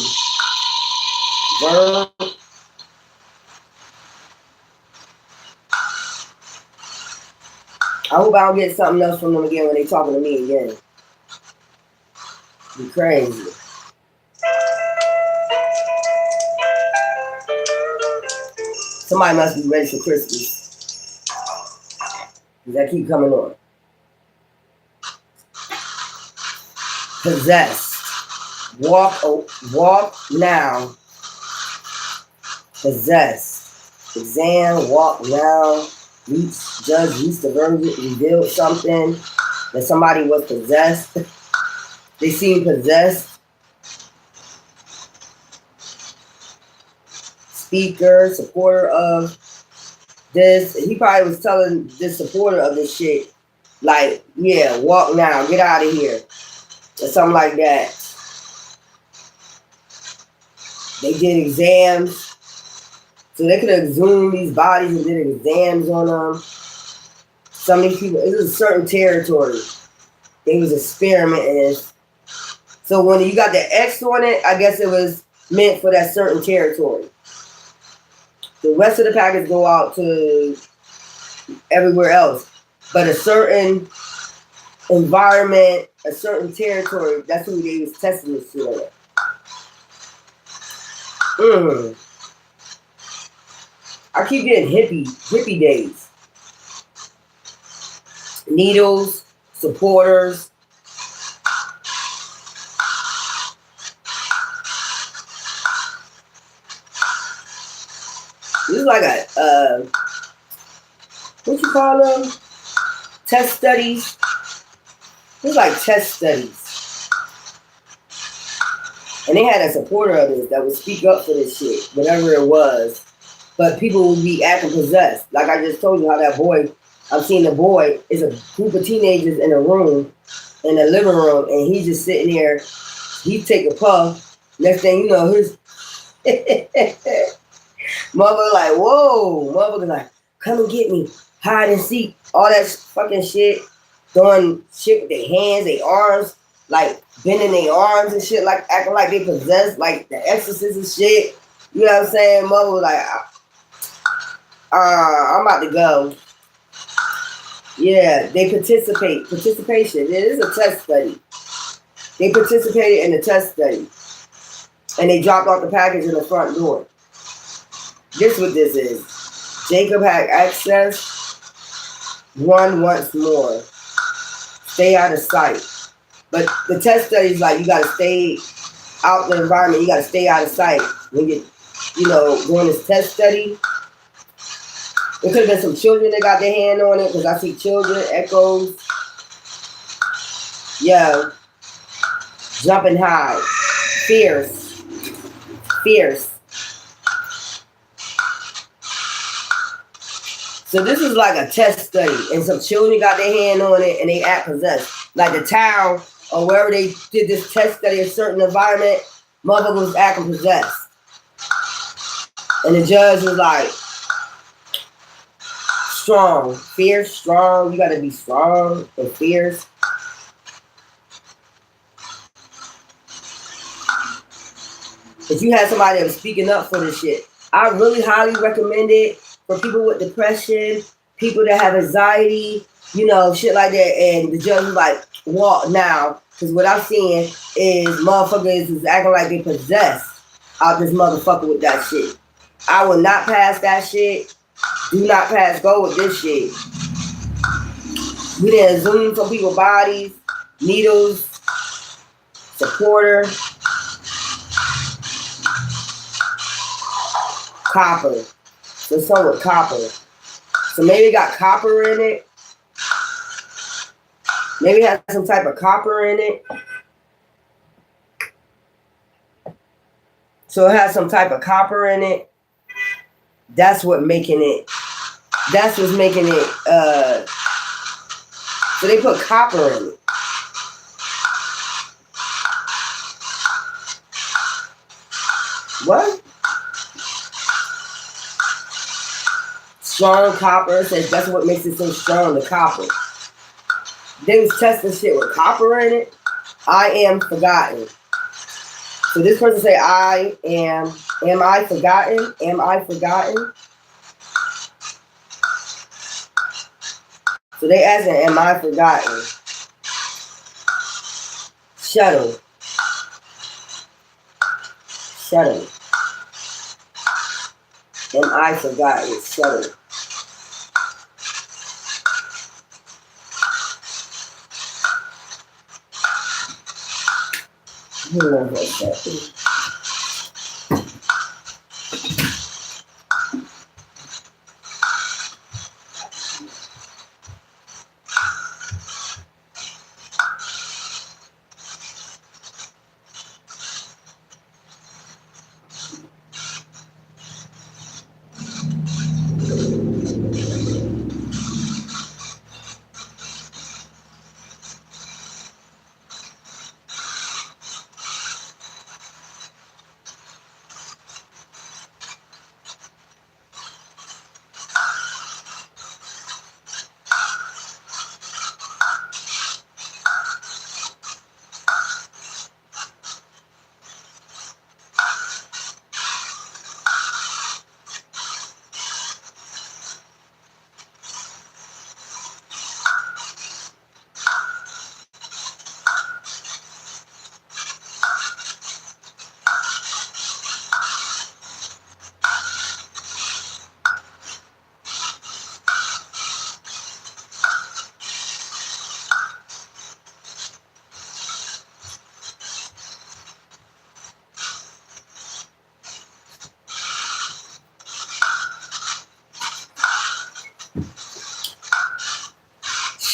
I hope I don't get something else from them again when they talking to me again. Be crazy. Somebody must be ready for Christmas. Because I keep coming on. Possessed. Walk now. Possessed. Exam, walk now. Judge reached the verdict, revealed something that somebody was possessed. They seem possessed. Speaker, supporter of this. He probably was telling this supporter of this shit, like, yeah, walk now, get out of here. Or something like that. They did exams. So they could have zoomed these bodies and did exams on them. Some of these people, it was a certain territory. They was experimenting this. So when you got the X on it, I guess it was meant for that certain territory. The rest of the package go out to everywhere else. But a certain environment, a certain territory. That's who they was testing this shit on. I keep getting hippie days. Needles, supporters. This is like a, what you call them? Test studies. This is like test studies. And they had a supporter of this that would speak up for this shit, whatever it was. But people would be acting possessed. Like I just told you how that boy, I've seen the boy, is a group of teenagers in a room, in a living room, and he's just sitting there. He take a puff. Next thing you know, his mother like, whoa. Mother like, come and get me. Hide and seek. All that fucking shit. Doing shit with their hands, their arms. Like, bending their arms and shit. Like, acting like they possessed. Like, the exorcist and shit. You know what I'm saying? Mother was like, I'm about to go. Yeah, they participate. Participation. It is a test study. They participated in the test study. And they dropped off the package in the front door. This is what this is. Jacob had access. Run once more. Stay out of sight. But the test study is like you got to stay out the environment. You got to stay out of sight when you're, doing this test study. There could have been some children that got their hand on it because I see children, echoes. Yeah. Jumping high. Fierce. Fierce. So this is like a test study, and some children got their hand on it, and they act possessed. Like the town or wherever they did this test study, a certain environment, motherfucker was acting possessed. And the judge was like, strong, fierce, strong. You got to be strong and fierce. If you had somebody that was speaking up for this shit, I really highly recommend it. For people with depression, people that have anxiety, shit like that. And the judge was like, walk now. Because what I'm seeing is motherfuckers is acting like they possessed out this motherfucker with that shit. I will not pass that shit. Do not pass go with this shit. We didn't zoom from people's bodies, needles, supporter, copper. So some with copper. So maybe it got copper in it. Maybe it has some type of copper in it. So it has some type of copper in it. That's what's making it. So they put copper in it. What? Strong copper says that's what makes it so strong, the copper. They was testing shit with copper in it. I am forgotten. So this person say, am I forgotten? Am I forgotten? So they asking, am I forgotten? Shuttle. Shuttle. Am I forgotten? Shuttle. Hold on for a second.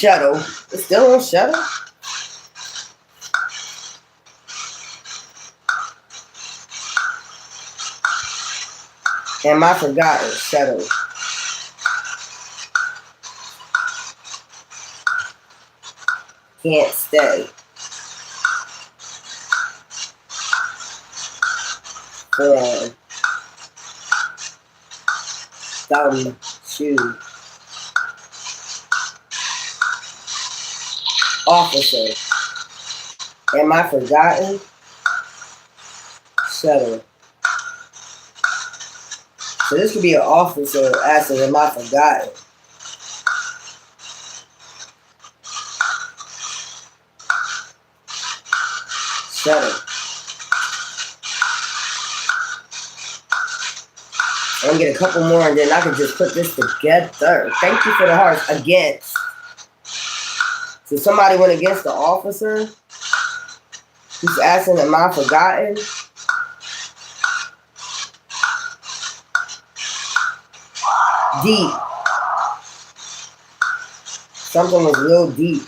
Shuttle. It's still on Shuttle? Am I forgotten? Shuttle. Can't stay. Thumb, shoe. Officer. Am I forgotten? Shuttle. So this could be an officer asking, am I forgotten? Shuttle. I'm gonna get a couple more and then I can just put this together. Thank you for the hearts. Against. So somebody went against the officer. He's asking, am I forgotten? Deep. Something was real deep.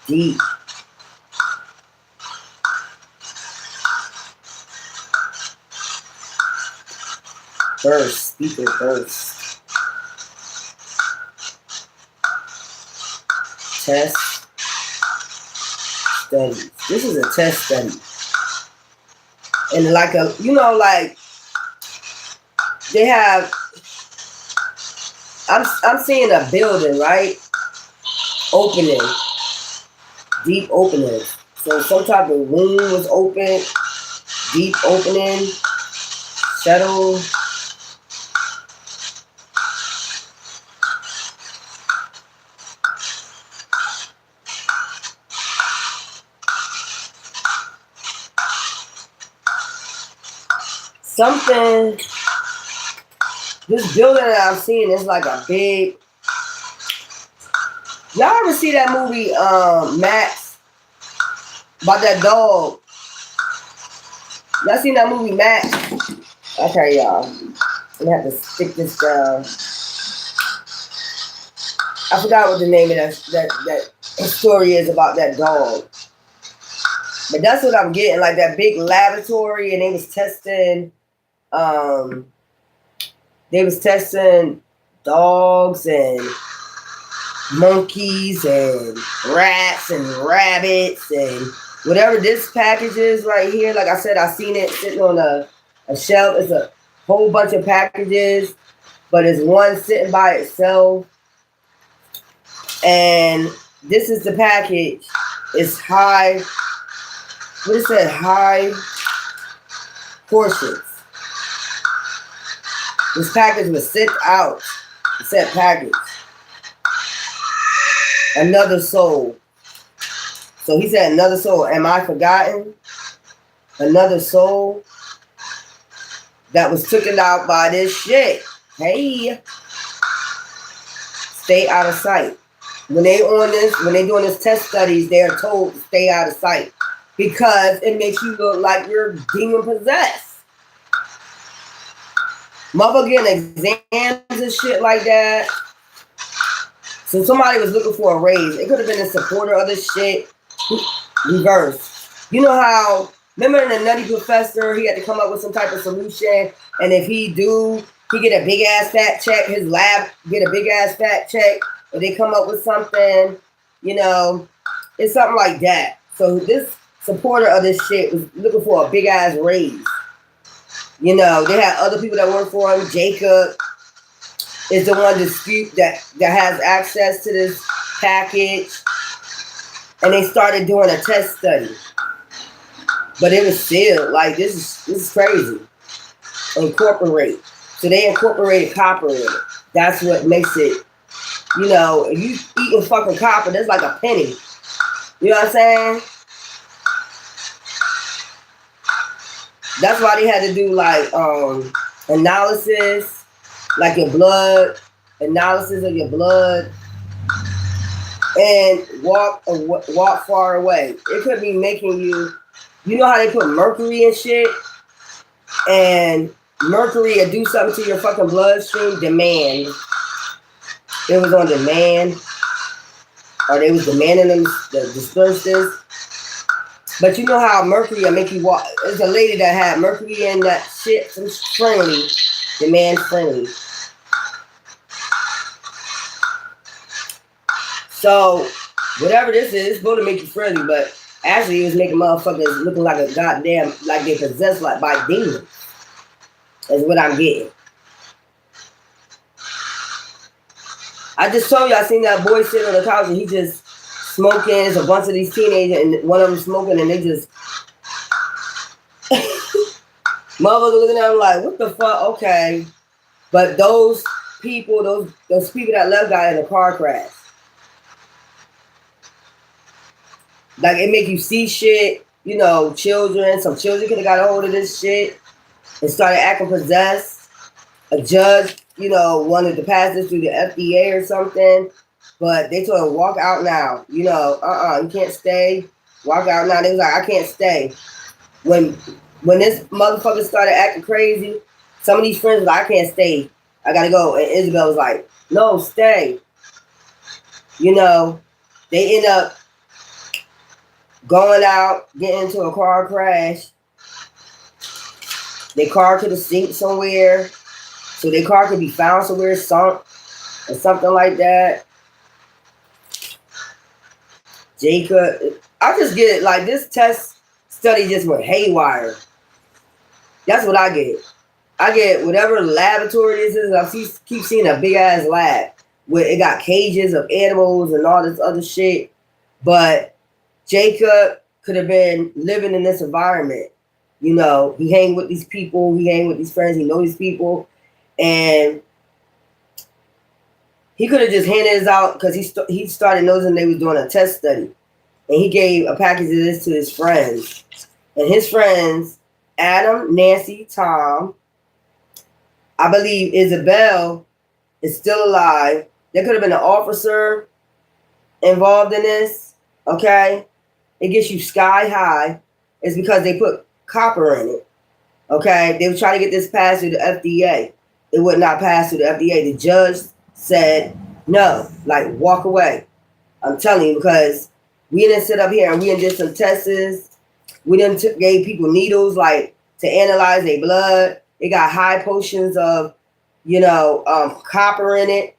Deep. Burst. Speaker burst. Test studies. This is a test study. And like a, you know, like they have, I'm seeing a building, right? Opening. Deep opening. So some type of room was open. Deep opening. Shuttle. Something, this building that I'm seeing is like a big, y'all ever see that movie, Max, about that dog? Y'all seen that movie, Max? Okay, y'all, I'm gonna have to stick this down. I forgot what the name of that story is about that dog. But that's what I'm getting, like that big laboratory, and they was testing dogs and monkeys and rats and rabbits and whatever this package is right here. Like I said, I seen it sitting on a shelf. It's a whole bunch of packages, but it's one sitting by itself. And this is the package. It's high, what is that? High portions. This package was sent out. It said package. Another soul. So he said another soul. Am I forgotten? Another soul that was taken out by this shit. Hey. Stay out of sight. When they doing this test studies, they are told to stay out of sight because it makes you look like you're demon possessed. Mother getting exams and shit like that. So somebody was looking for a raise. It could have been a supporter of this shit. Reverse. You know how, remember in the Nutty Professor, he had to come up with some type of solution, and if he get a big ass fat check, his lab get a big ass fat check, or they come up with something, you know, it's something like that. So this supporter of this shit was looking for a big ass raise. You know, they had other people that work for him. Jacob is the one that has access to this package. And they started doing a test study. But it was still, like, this is crazy. Incorporate. So they incorporated copper in it. That's what makes it, you know, if you eating fucking copper, that's like a penny. You know what I'm saying? That's why they had to do like analysis, like your blood, analysis of your blood, and walk far away. It could be making you, you know how they put mercury and shit, and mercury will do something to your fucking bloodstream. Demand. It was on demand. Or they was demanding them the substances. But you know how mercury will make you walk. There's a lady that had mercury in that shit. Some friendly. Demand friendly. So, whatever this is, it's supposed to make you friendly, but actually it was making motherfuckers looking like a goddamn, like they possessed like by demons. That's what I'm getting. I just told you I seen that boy sitting on the couch and he just smoking. It's a bunch of these teenagers and one of them smoking and they just motherfucker looking at him like, what the fuck? Okay. But those people that left got in a car crash. Like, it make you see shit, you know, children. Some children could have got a hold of this shit and started acting possessed. A judge, you know, wanted to pass this through the FDA or something. But they told him, walk out now. You know, you can't stay. Walk out now. They was like, I can't stay. When this motherfucker started acting crazy, some of these friends was like, I can't stay. I gotta go. And Isabel was like, no, stay. You know, they end up going out, getting into a car crash. Their car could have sunk somewhere. So their car could be found somewhere, sunk, or something like that. Jacob, I just get it. Like, this test study just went haywire. That's what I get. I get whatever laboratory this is. I keep seeing a big ass lab where it got cages of animals and all this other shit. But Jacob could have been living in this environment. You know, he hang with these people, he hang with these friends, he know these people, and he could have just handed this out because he started noticing they was doing a test study, and he gave a package of this to his friends, and his friends, Adam, Nancy, Tom, I believe Isabel is still alive. There could have been an officer involved in this. Okay. It gets you sky high. It's because they put copper in it. Okay. They were trying to get this passed through the FDA. It would not pass through the FDA. The judge said, no, like, walk away. I'm telling you, because we didn't sit up here and we did some tests. We didn't gave people needles, like, to analyze their blood. It got high potions of, you know, copper in it.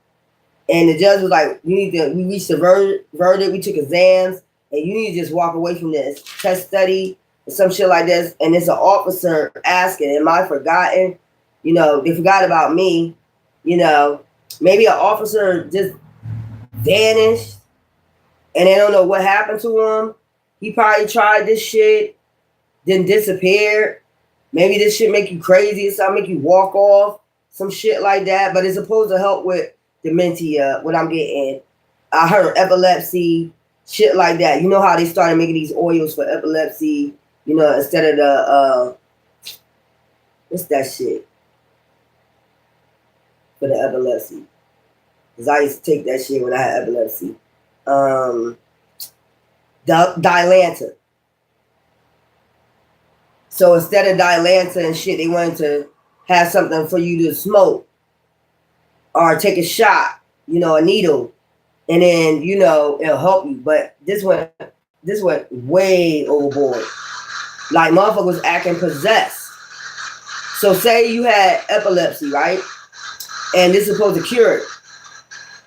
And the judge was like, we reached the verdict. We took exams. And you need to just walk away from this test study or some shit like this. And it's an officer asking, am I forgotten? You know, they forgot about me. You know, maybe an officer just vanished and they don't know what happened to him. He probably tried this shit, then disappeared. Maybe this shit make you crazy or something, make you walk off, some shit like that. But it's supposed to help with dementia, what I'm getting. I heard epilepsy, shit like that. You know how they started making these oils for epilepsy, you know, instead of the, what's that shit? For the epilepsy. Because I used to take that shit when I had epilepsy. Dilantin. So instead of Dilantin and shit, they wanted to have something for you to smoke or take a shot, you know, a needle, and then, you know, it'll help you. But this went way overboard. Like, motherfucker was acting possessed. So say you had epilepsy, right? And this is supposed to cure it.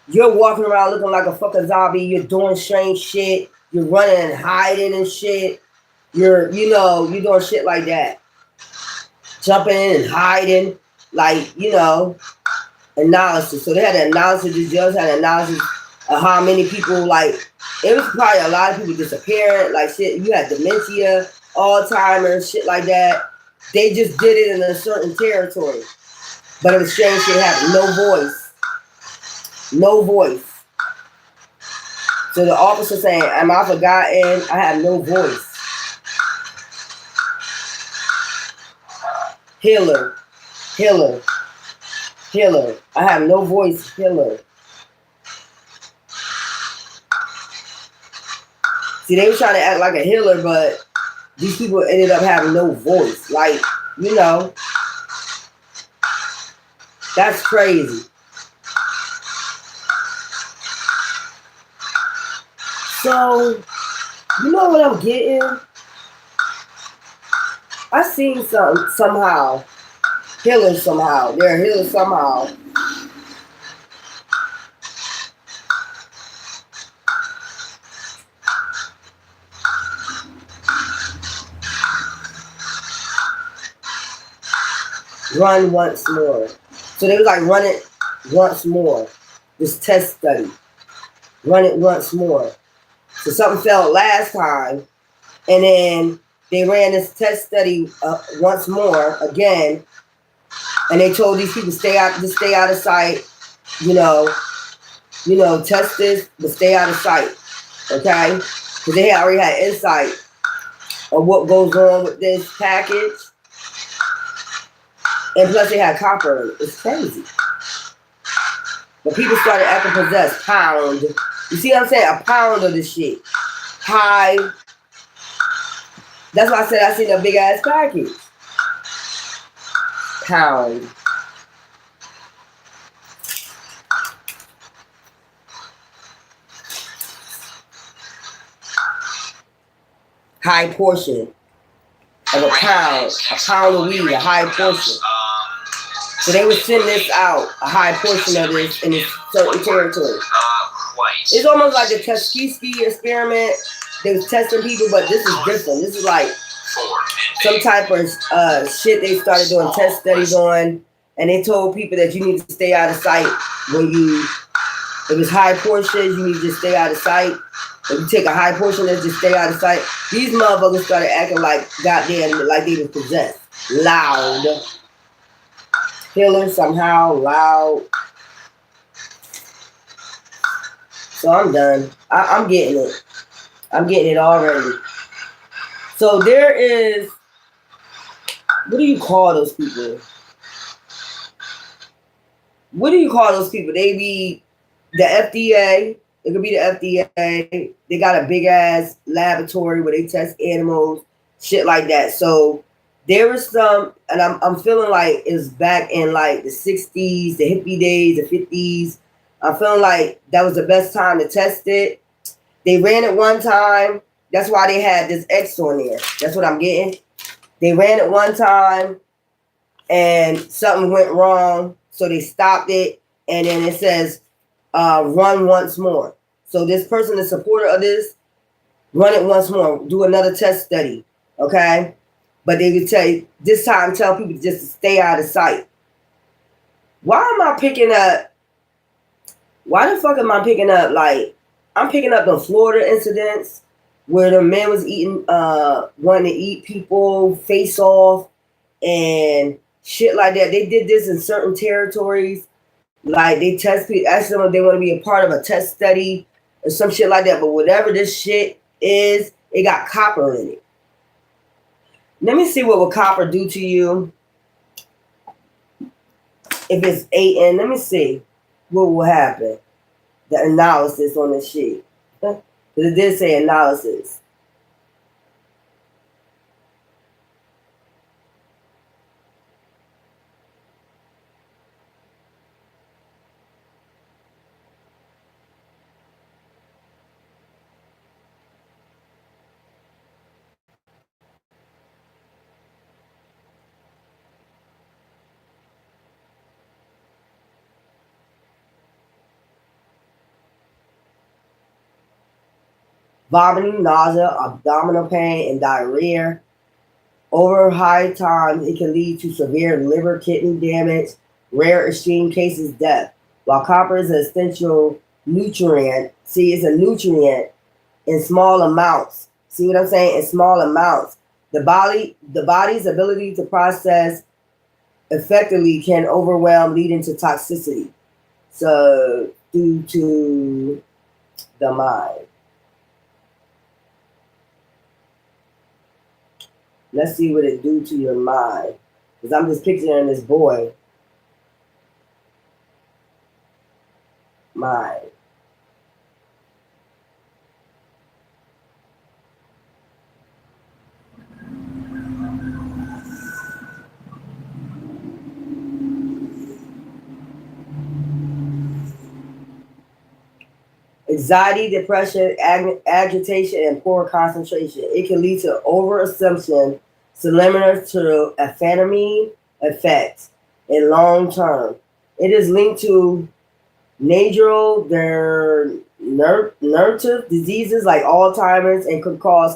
You're walking around looking like a fucking zombie. You're doing strange shit. You're running and hiding and shit. You're doing shit like that. Jumping and hiding. Like, you know, analysis. So they had an analysis. The judge had an analysis of how many people, like, it was probably a lot of people disappearing. Like, shit, you had dementia, Alzheimer's, shit like that. They just did it in a certain territory. But it was strange shit happened. No voice. No voice. So the officer saying, am I forgotten? I have no voice. Healer. Healer. Healer. I have no voice. Healer. See, they were trying to act like a healer, but these people ended up having no voice. Like, you know, That's crazy. So, you know what I'm getting? I seen something somehow. Healers somehow. They're healers somehow. Run once more. So they was like, run it once more. This test study. Run it once more. So something failed last time, and then they ran this test study once more again, and they told these people stay out of sight. You know, test this, but stay out of sight. Okay, because they already had insight of what goes on with this package, and plus they had copper in it. It's crazy. But people started acting possessed. Pound. You see what I'm saying? A pound of this shit. High. That's why I said I seen a big ass package. Pound. High portion of a pound of weed, a high portion. So they would send this out, a high portion of this in a certain territory. It's almost like the Tuskegee experiment. They was testing people, but this is different. This is like some type of shit they started doing test studies on, and they told people that you need to stay out of sight when if it's high portions, you need to just stay out of sight. If you take a high portion, let's just stay out of sight. These motherfuckers started acting like goddamn, like they was possessed. Loud. Healing somehow, loud. So I'm done. I'm getting it. I'm getting it already. So there is, what do you call those people? What do you call those people? They be the FDA. It could be the FDA. They got a big ass laboratory where they test animals, shit like that. So there was some, and I'm feeling like it's back in like the 60s, the hippie days, the 50s. I'm feeling like that was the best time to test it. They ran it one time. That's why they had this X on there. That's what I'm getting. They ran it one time and something went wrong. So they stopped it. And then it says, run once more. So this person is a supporter of this, run it once more. Do another test study. Okay? But they would tell you, this time tell people just to stay out of sight. Why am I picking up? Why the fuck am I picking up, like, I'm picking up the Florida incidents where the man was eating, wanting to eat people, face off, and shit like that. They did this in certain territories. Like, they test people, ask them if they want to be a part of a test study or some shit like that. But whatever this shit is, it got copper in it. Let me see what will copper do to you if it's 8N. Let me see what will happen. The analysis on this shit. Because it did say analysis. Vomiting, nausea, abdominal pain, and diarrhea. Over high times, it can lead to severe liver kidney damage, rare extreme cases, death. While copper is an essential nutrient, see, it's a nutrient in small amounts. See what I'm saying? In small amounts. The body's ability to process effectively can overwhelm, leading to toxicity. So, due to the mind. Let's see what it do to your mind. Because I'm just picturing this boy. Mind. anxiety, depression, agitation, and poor concentration. It can lead to overassumption, similar to amphetamine effects in long term. It is linked to neurodegenerative diseases like Alzheimer's and could cause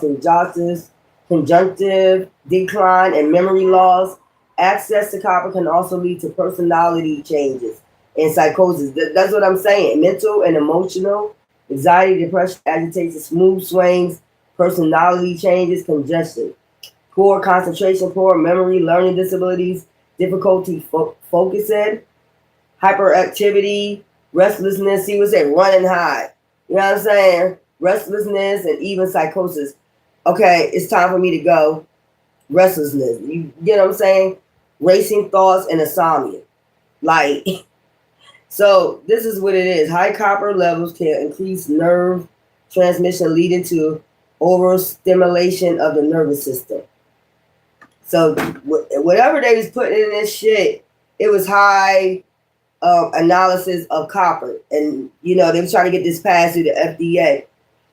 conjunctive decline, and memory loss. Access to copper can also lead to personality changes and psychosis. That's what I'm saying. Mental and emotional, anxiety, depression, agitation, smooth swings, personality changes, congestion, poor concentration, poor memory, learning disabilities, difficulty focusing, hyperactivity, restlessness. See what say, run and hide. You know what I'm saying? Restlessness and even psychosis. Okay, it's time for me to go. Restlessness. You get what I'm saying? Racing thoughts and insomnia. Like, so this is what it is. High copper levels can increase nerve transmission, leading to overstimulation of the nervous system. So whatever they was putting in this shit, it was high analysis of copper, and they were trying to get this passed through the FDA.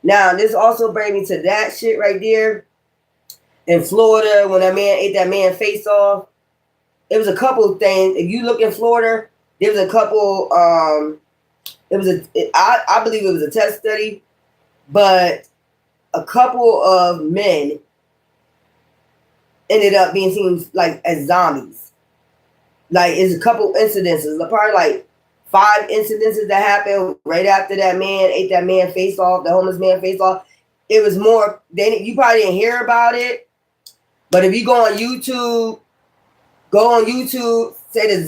Now this also brings me to that shit right there in Florida when that man ate that man face off. It was a couple of things. If you look in Florida, there was a couple. I believe it was a test study, but a couple of men ended up being seen like as zombies. Like, it's a couple incidences, probably like 5 incidences that happened right after that man ate that man face off, the homeless man face off. It was more, you probably didn't hear about it, but if you go on YouTube, say the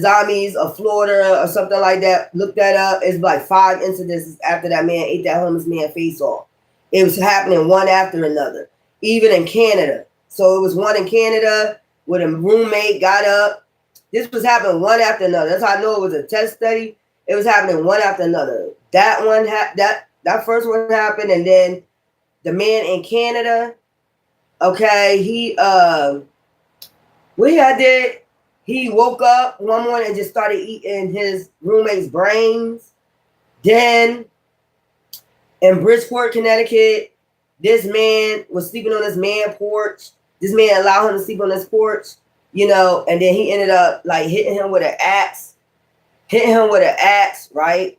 zombies of Florida or something like that, look that up. It's like 5 incidences after that man ate that homeless man face off. It was happening one after another, even in Canada. So it was one in Canada where the roommate got up. This was happening one after another. That's how I know it was a test study. It was happening one after another. That one that first one happened, and then the man in Canada, okay, he woke up one morning and just started eating his roommate's brains. Then in Bridgeport, Connecticut, this man was sleeping on his man porch. This man allowed him to sleep on his porch, and then he ended up like hitting him with an axe, right?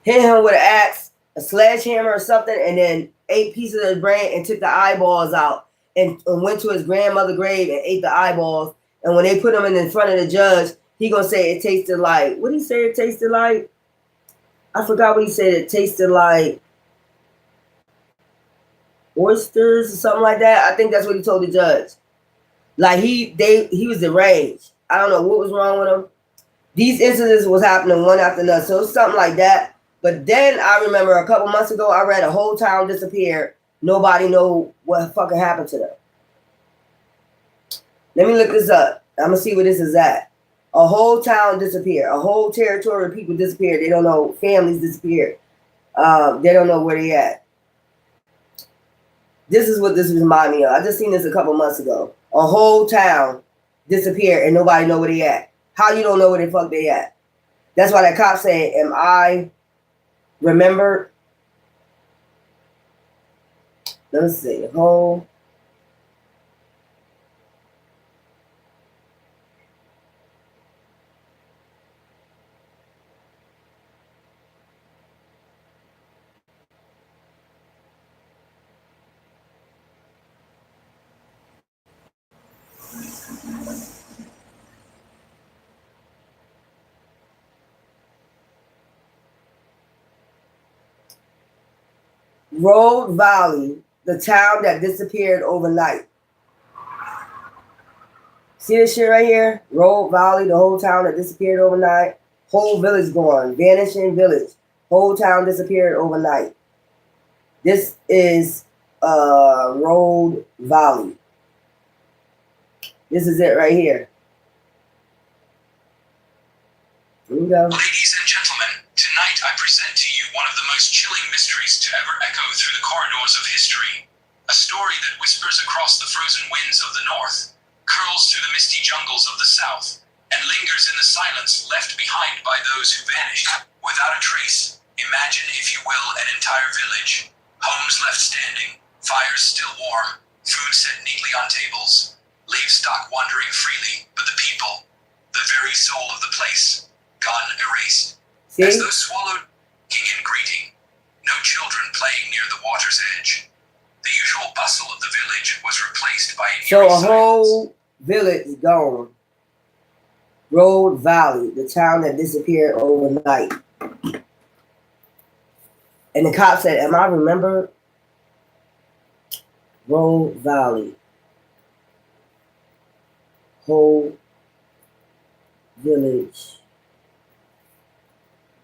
Hitting him with an axe, a sledgehammer or something, and then ate pieces of his brain and took the eyeballs out and went to his grandmother's grave and ate the eyeballs. And when they put him in front of the judge, he gonna say it tasted like, what did he say it tasted like? I forgot what he said. It tasted like oysters or something like that. I think that's what he told the judge. Like he was deranged. I don't know what was wrong with him. These incidents was happening one after another. So it's something like that. But then I remember a couple months ago, I read a whole town disappeared. Nobody know what fucking happened to them. Let me look this up. I'm gonna see where this is at. A whole town disappeared. A whole territory of people disappeared. They don't know. Families disappeared. They don't know where they at. This is what this reminded me of. I just seen this a couple months ago. A whole town disappeared and nobody know where they at. How you don't know where the fuck they at? That's why that cop said, am I remembered? Let me see. Whole. Road Valley, the town that disappeared overnight. See this shit right here? Road Valley, the whole town that disappeared overnight. Whole village gone. Vanishing village. Whole town disappeared overnight. This is Road Valley. This is it right here. Here we go. Ladies and gentlemen, tonight I present to you one of the most chilling mysteries to ever echo through the corridors of history. A story that whispers across the frozen winds of the north, curls through the misty jungles of the south, and lingers in the silence left behind by those who vanished without a trace Imagine, if you will, an entire village, homes left standing, fires still warm, food set neatly on tables, livestock wandering freely, but the people, the very soul of the place, gone erased. See? As though swallowed, king and greeting, no children playing near the water's edge. The usual bustle of the village was replaced by an So eerie a silence. whole village gone. Road Valley, the town that disappeared overnight. And the cop said, am I remembered? Road Valley. Whole village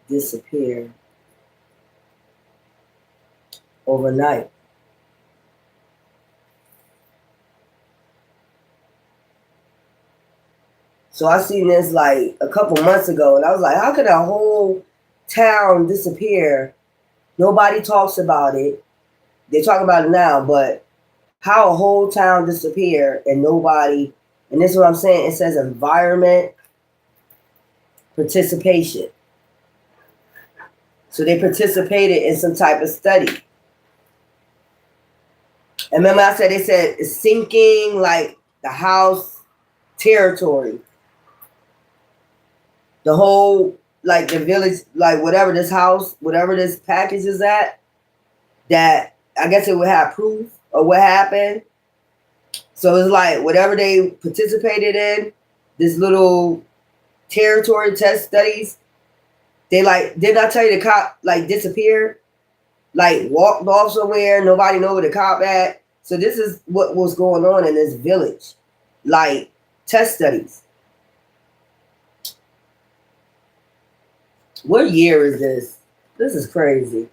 disappeared overnight. So I seen this like a couple months ago, and I was like, how could a whole town disappear? Nobody talks about it. They talk about it now, but how a whole town disappear and nobody, and this is what I'm saying, it says environment participation. So they participated in some type of study. And remember I said, they said it's sinking like the house territory. The whole, like the village, like whatever this house, whatever this package is at, that I guess it would have proof of what happened. So it's like whatever they participated in, this little territory test studies, they like, did I tell you the cop like disappeared? Like walked off somewhere, nobody know where the cop at. So this is what was going on in this village. Like test studies. What year is this? This is crazy.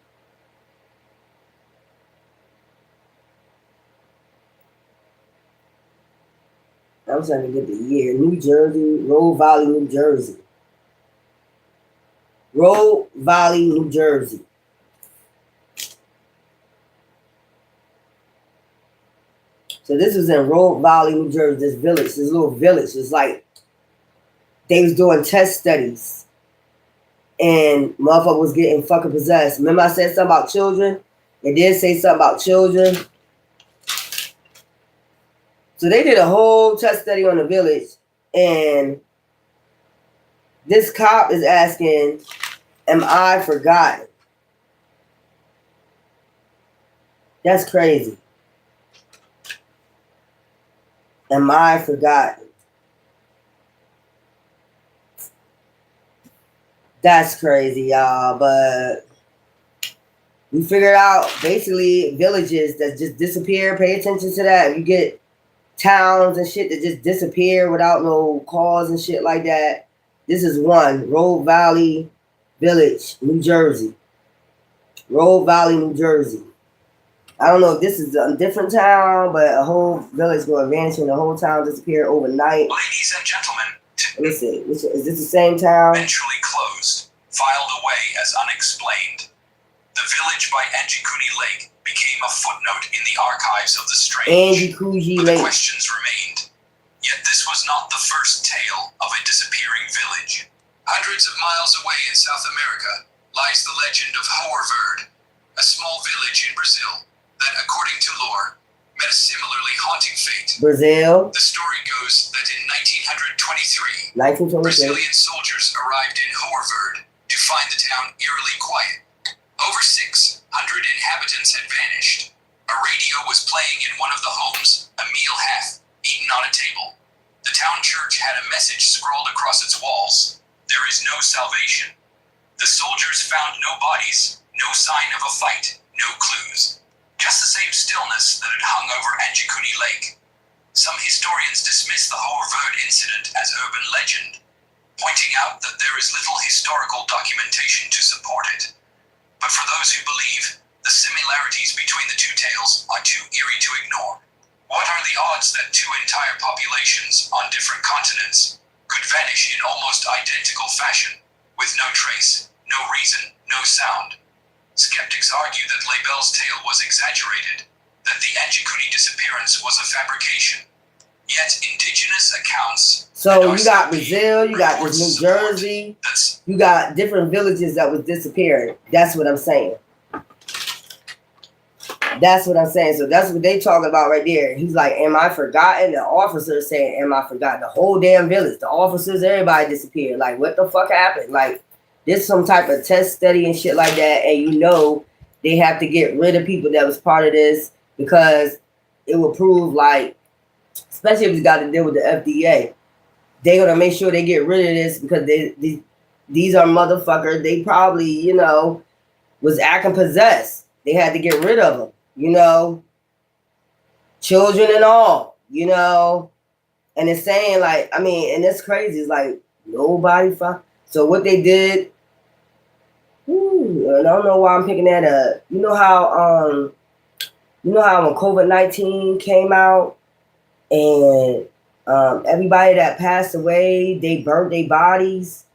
I'm trying to get the year. New Jersey, Road Valley, New Jersey. Road Valley, New Jersey. So this was in Road Valley, New Jersey, this village, this little village. It's like they was doing test studies. And motherfucker was getting fucking possessed. Remember I said something about children? They did say something about children. So they did a whole test study on the village. And this cop is asking, am I forgotten? That's crazy. Am I forgotten? That's crazy, y'all. But we figured out basically villages that just disappear. Pay attention to that. You get towns and shit that just disappear without no cause and shit like that. This is one. Road Valley Village, New Jersey. Road Valley, New Jersey. I don't know if this is a different town, but a whole village going vanishing, the whole town disappear overnight. Ladies and gentlemen, Let me see. Is this the same town? eventually closed, filed away as unexplained. The village by Anjikuni Lake became a footnote in the archives of the strange. Anjikuji But the Lake. questions remained. Yet this was not the first tale of a disappearing village. Hundreds of miles away in South America lies the legend of Hoerverd, a small village in Brazil that, according to lore, met a similarly haunting fate. Brazil, The story goes that in 1923, 1923. Brazilian soldiers arrived in Hoerverd to find the town eerily quiet. Over 600 inhabitants had vanished. A radio was playing in one of the homes, a meal half eaten on a table. The town church had a message scrawled across its walls: "There is no salvation." The soldiers found no bodies, no sign of a fight, no clues. Just the same stillness that had hung over Anjikuni Lake. Some historians dismiss the Hoerverd incident as urban legend, pointing out that there is little historical documentation to support it. But for those who believe, the similarities between the two tales are too eerie to ignore. What are the odds that two entire populations on different continents could vanish in almost identical fashion, with no trace, no reason, no sound? Skeptics argue that Lebel's tale was exaggerated, that the Anjikuni disappearance was a fabrication. Yet indigenous accounts... So and you got RCMP Brazil, you got reports this New support Jersey. that You got different villages that was disappearing. That's what I'm saying. That's what I'm saying. So that's what they talking about right there. He's like, am I forgotten? The officer saying, am I forgotten? The whole damn village, the officers, everybody disappeared. Like, what the fuck happened? Like, this some type of test study and shit like that. And you know, they have to get rid of people that was part of this because it will prove, like, especially if it's got to deal with the FDA, they're going to make sure they get rid of this because these are motherfuckers. They probably, you know, was acting possessed. They had to get rid of them. You know, children and all, you know, and it's saying like, I mean, and it's crazy. It's like nobody So what they did, I don't know why I'm picking that up. You know how when COVID-19 came out and everybody that passed away, they burnt their bodies.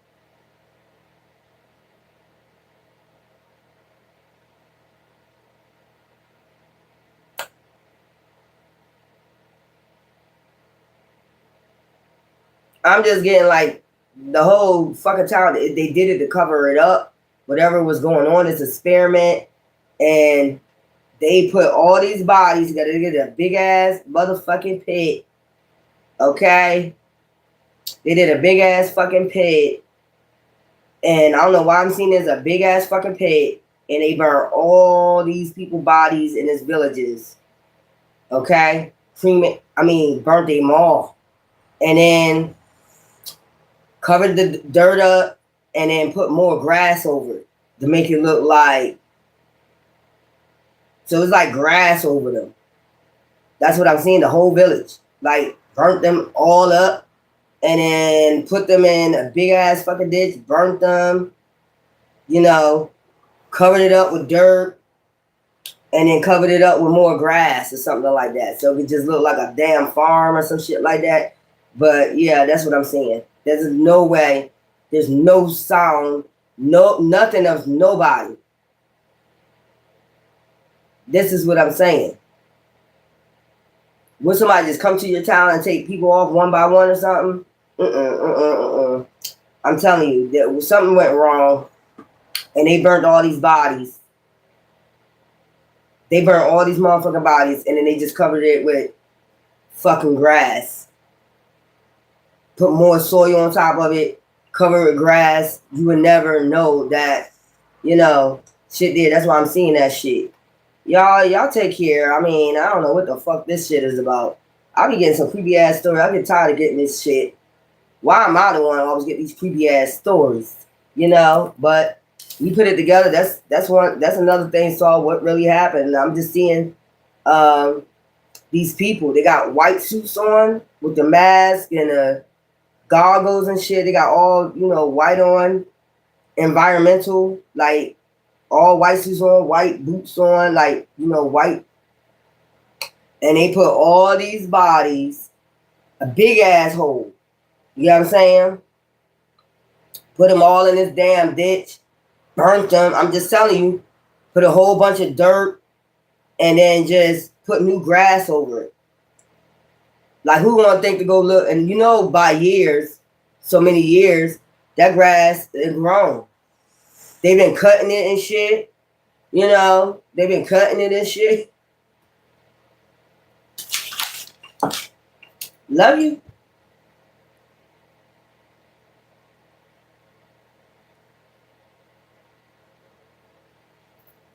I'm just getting like the whole fucking town. They did it to cover it up. Whatever was going on, this experiment, and they put all these bodies together. They get a big ass motherfucking pit. Okay, they did a big ass fucking pit, and I don't know why I'm seeing this a big ass fucking pit, and they burn all these people bodies in these villages. Okay, burnt them all, and then covered the dirt up and then put more grass over it to make it look like, so it's like grass over them. That's what I'm seeing, the whole village. Like burnt them all up and then put them in a big ass fucking ditch, burnt them, you know, covered it up with dirt and then covered it up with more grass or something like that. So it just looked like a damn farm or some shit like that. But yeah, that's what I'm saying. There's no way, there's no sound, nothing of nobody. This is what I'm saying. Would somebody just come to your town and take people off one by one or something? I'm telling you, that something went wrong and they burnt all these bodies. They burnt all these motherfucking bodies and then they just covered it with fucking grass. Put more soil on top of it, cover it with grass. You would never know that, you know, shit there. That's why I'm seeing that shit. Y'all take care. I mean, I don't know what the fuck this shit is about. I be getting some creepy ass stories. I get tired of getting this shit. Why am I the one who always get these creepy ass stories? You know, but you put it together, that's another thing, saw what really happened. I'm just seeing these people, they got white suits on with the mask and the goggles and shit. They got all, you know, white on, environmental, like all white suits on, white boots on, like, you know, white. And they put all these bodies, a big ass hole. You know what I'm saying? Put them all in this damn ditch, burnt them. I'm just telling you, put a whole bunch of dirt and then just put new grass over it. Like, who gonna think to go look? And you know, by years, so many years, that grass is grown. They've been cutting it and shit. You know, they've been cutting it and shit. Love you.